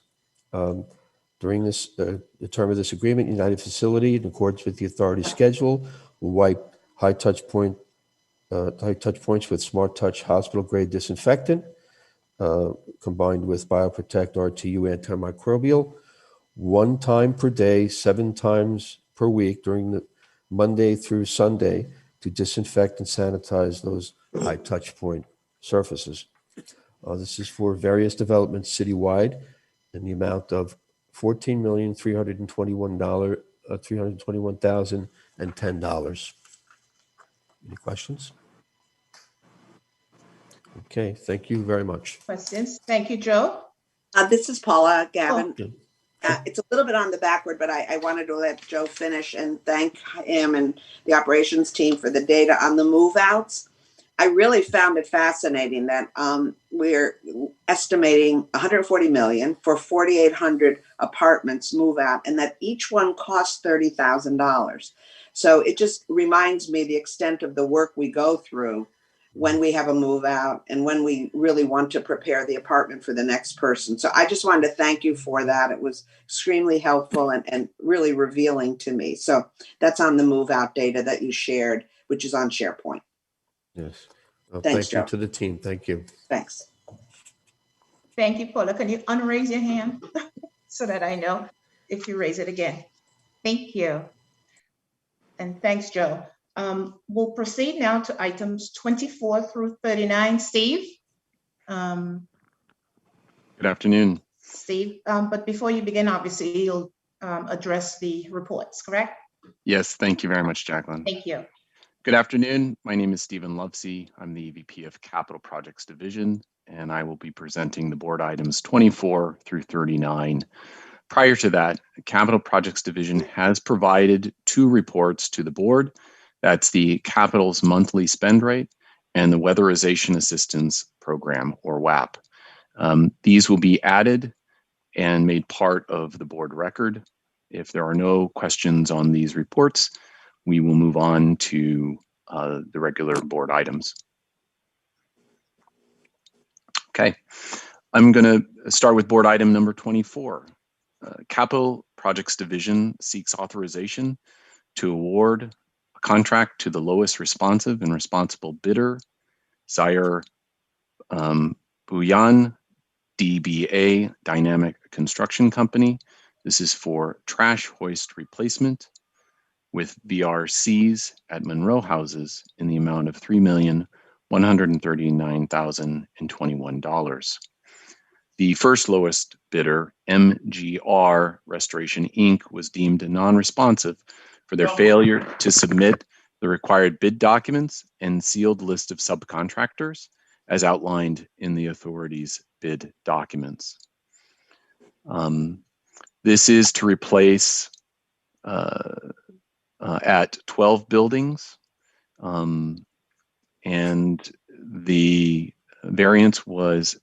During this the term of this agreement, United Facility, in accordance with the authority's schedule, will wipe high touch points with Smart Touch hospital grade disinfectant combined with BioProtect RTU antimicrobial 1 time per day, 7 times per week during the Monday through Sunday, to disinfect and sanitize those high touch point surfaces. This is for various developments citywide in the amount of $14,321,010. Any questions? Okay, thank you very much. Questions? Thank you, Joe. This is Paula Gavin. Oh. It's a little bit on the backward, but I wanted to let Joe finish and thank him and the operations team for the data on the move outs. I really found it fascinating that we're estimating $140 million for 4,800 apartments move out, and that each one costs $30,000. So it just reminds me the extent of the work we go through when we have a move out and when we really want to prepare the apartment for the next person. So I just wanted to thank you for that. It was extremely helpful and really revealing to me. So that's on the move out data that you shared, which is on SharePoint. Yes. Thanks, Thank you Joe. to the team. Thank you. Thanks. Thank you, Paula. Can you unraise your hand so that I know if you raise it again? Thank you. And thanks, Joe. We'll proceed now to items 24 through 39. Steve? Good afternoon. Steve, but before you begin, obviously, you'll address the reports, correct? Yes, thank you very much, Jacqueline. Thank you. Good afternoon. My name is Stephen Lovesey. I'm the VP of Capital Projects Division, and I will be presenting the board items 24 through 39. Prior to that, Capital Projects Division has provided 2 reports to the board. That's the Capital's monthly spend rate and the Weatherization Assistance Program, or WAP. These will be added and made part of the board record. If there are no questions on these reports, we will move on to the regular board items. Okay, I'm going to start with board item number 24. Capital Projects Division seeks authorization to award a contract to the lowest responsive and responsible bidder, Zaire Bouyan DBA, Dynamic Construction Company. This is for trash hoist replacement with VRCs at Monroe houses in the amount of $3,139,021. The first lowest bidder, MGR Restoration Inc., was deemed non-responsive for their failure to submit the required bid documents and sealed list of subcontractors as outlined in the authority's bid documents. This is to replace at 12 buildings, and the variance was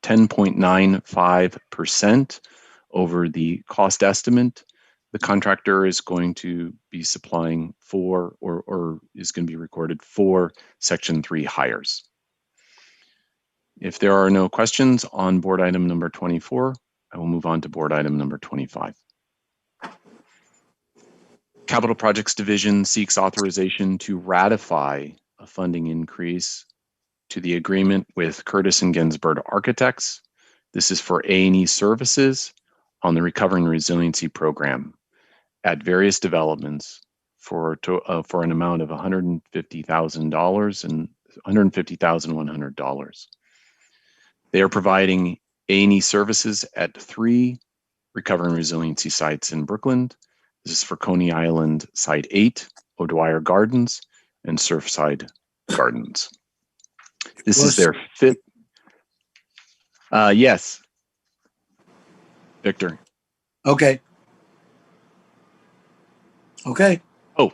10.95% over the cost estimate. The contractor is going to be supplying or is going to be recorded 4 Section 3 hires. If there are no questions on board item number 24, I will move on to board item number 25. Capital Projects Division seeks authorization to ratify a funding increase to the agreement with Curtis and Ginsberg Architects. This is for A&E services on the Recovery and Resiliency Program at various developments for an amount of $150,000 and $150,100. They are providing A&E services at 3 Recovery and Resiliency sites in Brooklyn. This is for Coney Island Site 8, O'Dwyer Gardens, and Surfside Gardens. This is their 5th. Yes. Victor. Okay. Okay. Oh,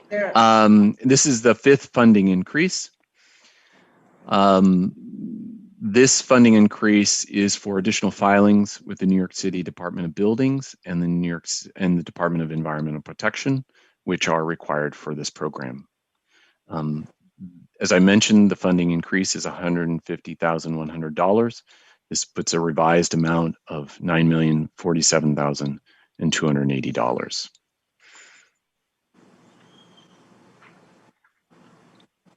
this is the 5th funding increase. This funding increase is for additional filings with the New York City Department of Buildings and the Department of Environmental Protection, which are required for this program. As I mentioned, the funding increase is $150,100. This puts a revised amount of $9,047,280.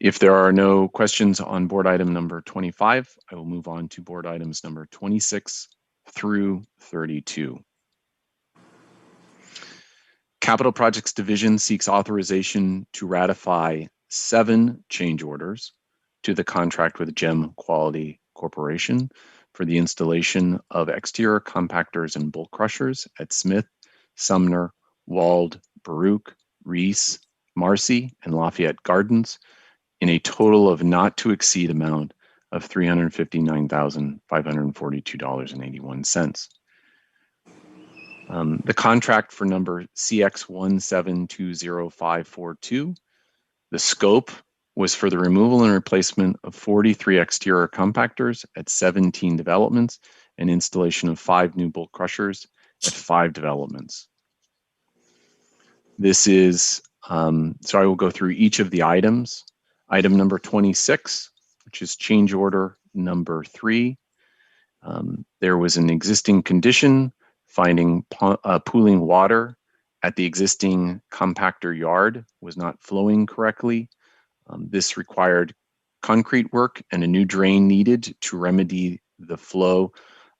If there are no questions on board item number 25, I will move on to board items number 26 through 32. Capital Projects Division seeks authorization to ratify 7 change orders to the contract with Gem Quality Corporation for the installation of exterior compactors and bulk crushers at Smith, Sumner, Wald, Baruch, Reese, Marcy, and Lafayette Gardens in a total of not to exceed amount of $359,542.81. The contract for number CX1720542, the scope was for the removal and replacement of 43 exterior compactors at 17 developments and installation of 5 new bulk crushers at 5 developments. This is, so I will go through each of the items. Item number 26, which is change order number 3. There was an existing condition finding pooling water at the existing compactor yard was not flowing correctly. This required concrete work and a new drain needed to remedy the flow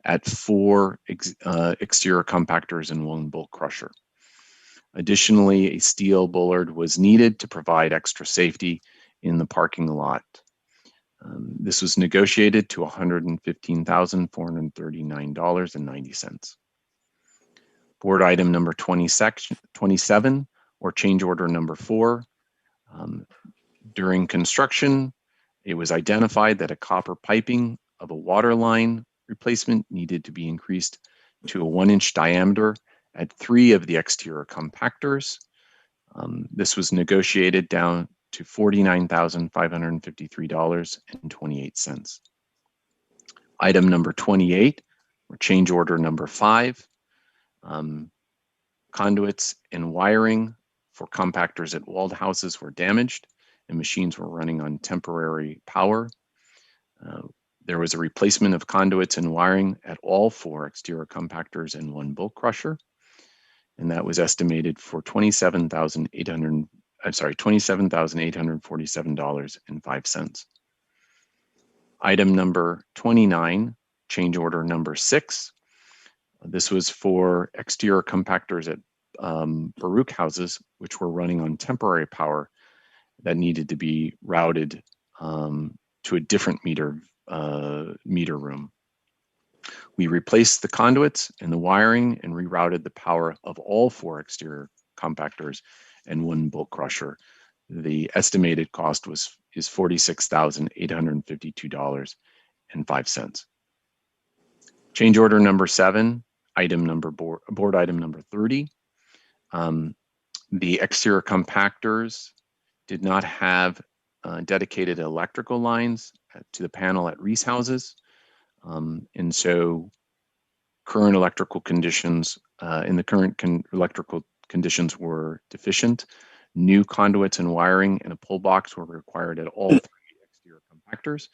at 4 exterior compactors and 1 bulk crusher. Additionally, a steel bollard was needed to provide extra safety in the parking lot. This was negotiated to $115,439.90. Board item number 27, or change order number 4. During construction, it was identified that a copper piping of a water line replacement needed to be increased to a 1-inch diameter at 3 of the exterior compactors. This was negotiated down to $49,553.28. Item number 28, or change order number 5, conduits and wiring for compactors at walled houses were damaged and machines were running on temporary power. There was a replacement of conduits and wiring at all 4 exterior compactors and 1 bulk crusher, and that was estimated for $27,847.05. Item number 29, change order number 6. This was for exterior compactors at Baruch houses, which were running on temporary power that needed to be routed to a different meter room. We replaced the conduits and the wiring and rerouted the power of all 4 exterior compactors and 1 bulk crusher. The estimated cost is $46,852.05. Change order number 7, board item number 30. The exterior compactors did not have dedicated electrical lines to the panel at Reese houses. And so current electrical conditions, electrical conditions were deficient. New conduits and wiring and a pull box were required at all 3 exterior compactors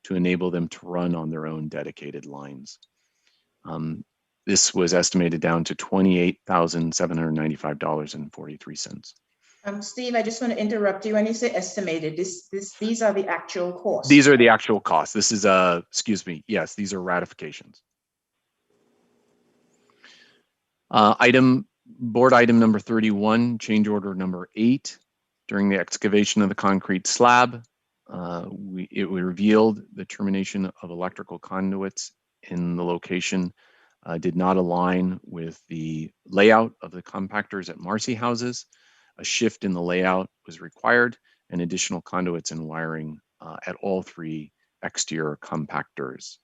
to enable them to run on their own dedicated lines. This was estimated down to $28,795.43. Steve, I just want to interrupt you when you say estimated. These are the actual costs. These are the actual costs. This is excuse me. Yes, these are ratifications. Board item number 31, change order number 8. During the excavation of the concrete slab, it revealed the termination of electrical conduits in the location did not align with the layout of the compactors at Marcy houses. A shift in the layout was required, and additional conduits and wiring at all 3 exterior compactors.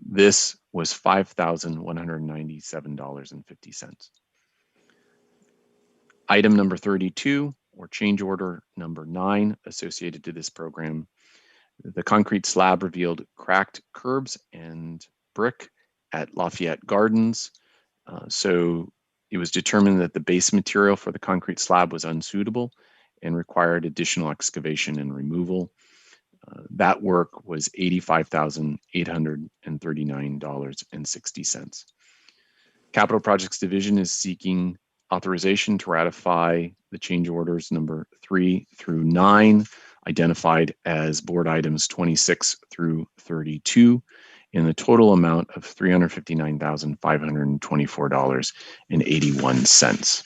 This was $5,197.50. Item number 32, or change order number 9, associated to this program. The concrete slab revealed cracked curbs and brick at Lafayette Gardens. So it was determined that the base material for the concrete slab was unsuitable and required additional excavation and removal. That work was $85,839.60. Capital Projects Division is seeking authorization to ratify the change orders number 3 through 9, identified as board items 26 through 32, in the total amount of $359,524.81.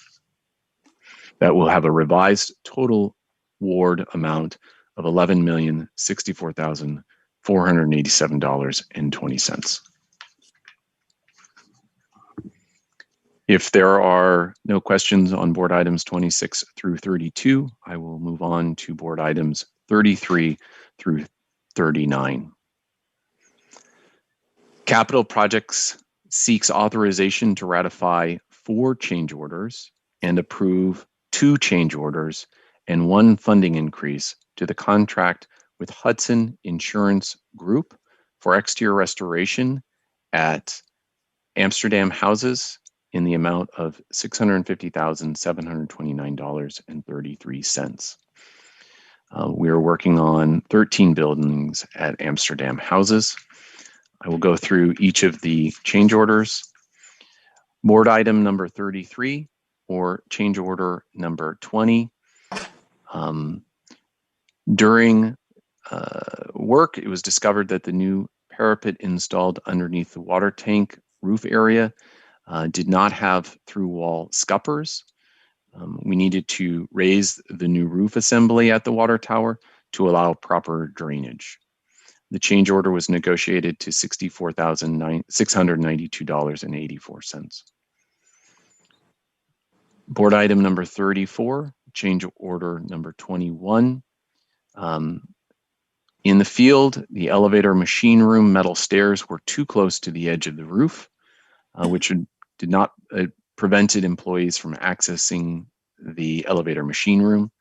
That will have a revised total award amount of $11,064,487.20. If there are no questions on board items 26 through 32, I will move on to board items 33 through 39. Capital Projects seeks authorization to ratify 4 change orders and approve 2 change orders and 1 funding increase to the contract with Hudson Insurance Group for exterior restoration at Amsterdam houses in the amount of $650,729.33. We are working on 13 buildings at Amsterdam houses. I will go through each of the change orders. Board item number 33, or change order number 20. During work, it was discovered that the new parapet installed underneath the water tank roof area did not have through wall scuppers. We needed to raise the new roof assembly at the water tower to allow proper drainage. The change order was negotiated to $64,692.84. Board item number 34, change order number 21. In the field, the elevator machine room metal stairs were too close to the edge of the roof, which did not prevented employees from accessing the elevator machine room.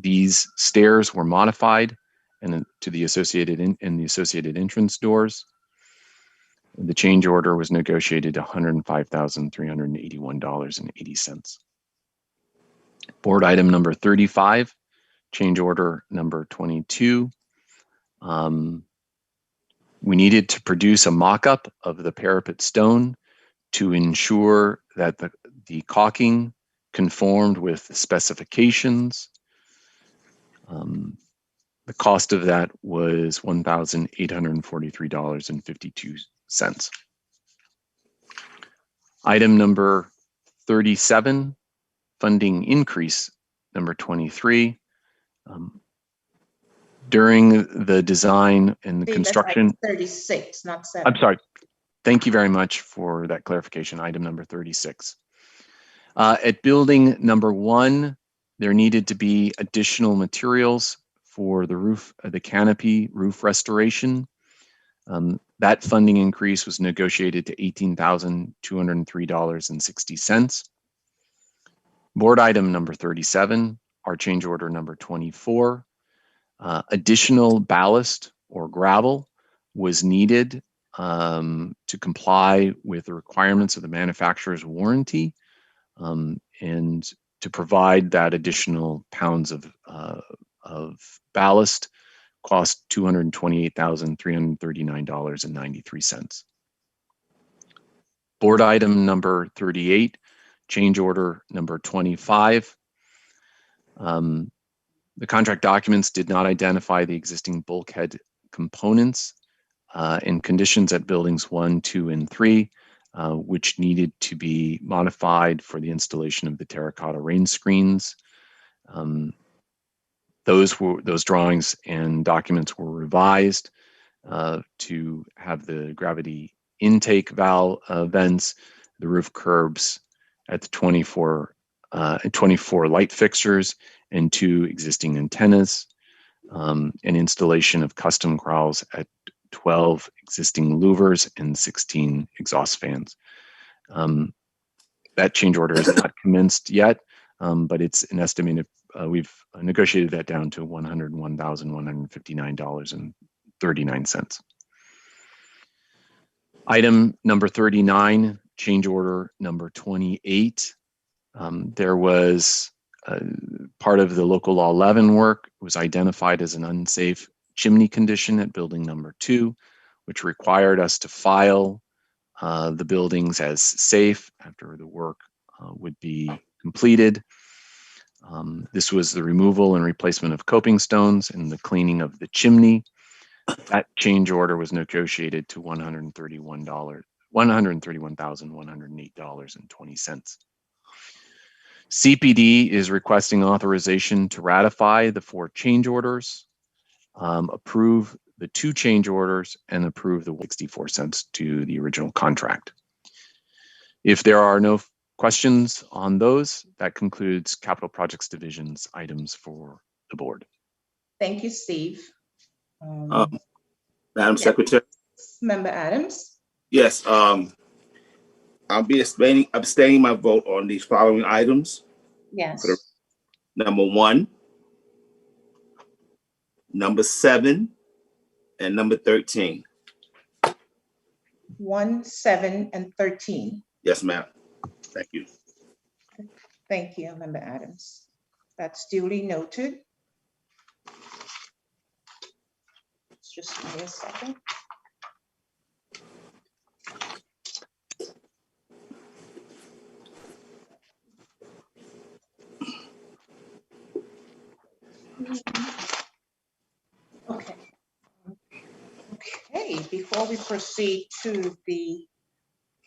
These stairs were modified and to the associated entrance doors. The change order was negotiated to $105,381.80. Board item number 35, change order number 22. We needed to produce a mock-up of the parapet stone to ensure that the caulking conformed with the specifications. The cost of that was $1,843.52. Item number 37, funding increase number 23. During the design and the Steve, that's construction. item 36, not 7. I'm sorry. Thank you very much for that clarification. Item number 36. At building number 1, there needed to be additional materials for the roof, the canopy roof restoration. That funding increase was negotiated to $18,203.60. Board item number 37, our change order number 24. Additional ballast or gravel was needed to comply with the requirements of the manufacturer's warranty, and to provide that additional pounds of ballast cost $228,339.93. Board item number 38, change order number 25. The contract documents did not identify the existing bulkhead components and conditions at buildings 1, 2, and 3, which needed to be modified for the installation of the terracotta rain screens. Those drawings and documents were revised to have the gravity intake valve vents, the roof curbs at the 24 light fixtures, and 2 existing antennas, and installation of custom growls at 12 existing louvers and 16 exhaust fans. That change order is not commenced yet, but it's an estimated, we've negotiated that down to $101,159.39. Item number 39, change order number 28. There was part of the local law 11 work was identified as an unsafe chimney condition at building number 2, which required us to file the buildings as safe after the work would be completed. This was the removal and replacement of coping stones and the cleaning of the chimney. That change order was negotiated to $131,108.20. CPD is requesting authorization to ratify the 4 change orders, approve the 2 change orders, and approve the 64 cents to the original contract. If there are no questions on those, that concludes Capital Projects Division's items for the board. Thank you, Steve. Madam Secretary. Member Adams. Yes, I'll be abstaining my vote on these following items. Yes. Number 1, number 7, and number 13. 1, 7, and 13. Yes, ma'am. Thank you. Thank you, Member Adams. That's duly noted. Just give me a second. Okay. Okay, before we proceed to the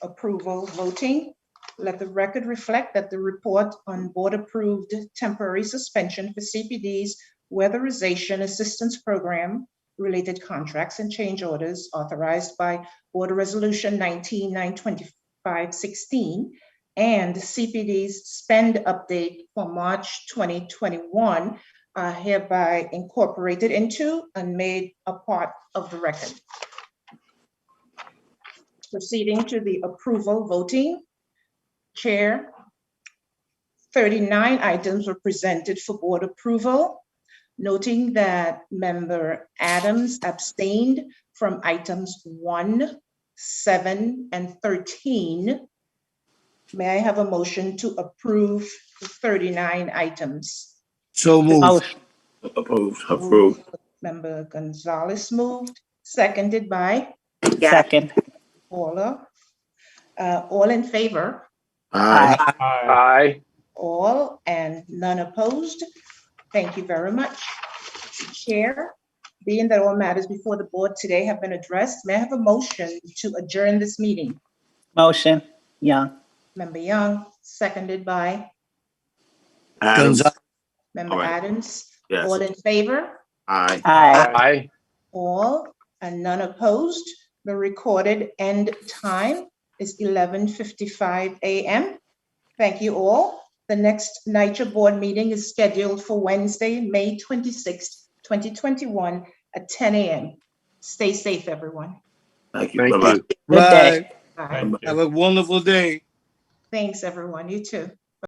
approval voting, let the record reflect that the report on board-approved temporary suspension for CPD's weatherization assistance program related contracts and change orders authorized by Board Resolution 19-925-16 and CPD's spend update for March 2021 are hereby incorporated into and made a part of the record. Proceeding to the approval voting, Chair, 39 items were presented for board approval, noting that Member Adams abstained from items 1, 7, and 13. May I have a motion to approve the 39 items? So moved. Approved. Member Gonzalez moved, seconded by? Second. Paula. All in favor? Aye. Aye. All and none opposed. Thank you very much. Chair, being that all matters before the board today have been addressed, may I have a motion to adjourn this meeting? Motion, Young. Member Young, seconded by Adams. Member All right. Adams. Yes. All in favor? Aye. Aye. Aye. All and none opposed. The recorded end time is 11:55 a.m. Thank you all. The next NYCHA board meeting is scheduled for Wednesday, May 26th, 2021 at 10 a.m. Stay safe, everyone. Thank you. Thank Bye-bye. you. Good day. Bye. Have a wonderful day. Thanks, everyone. You too.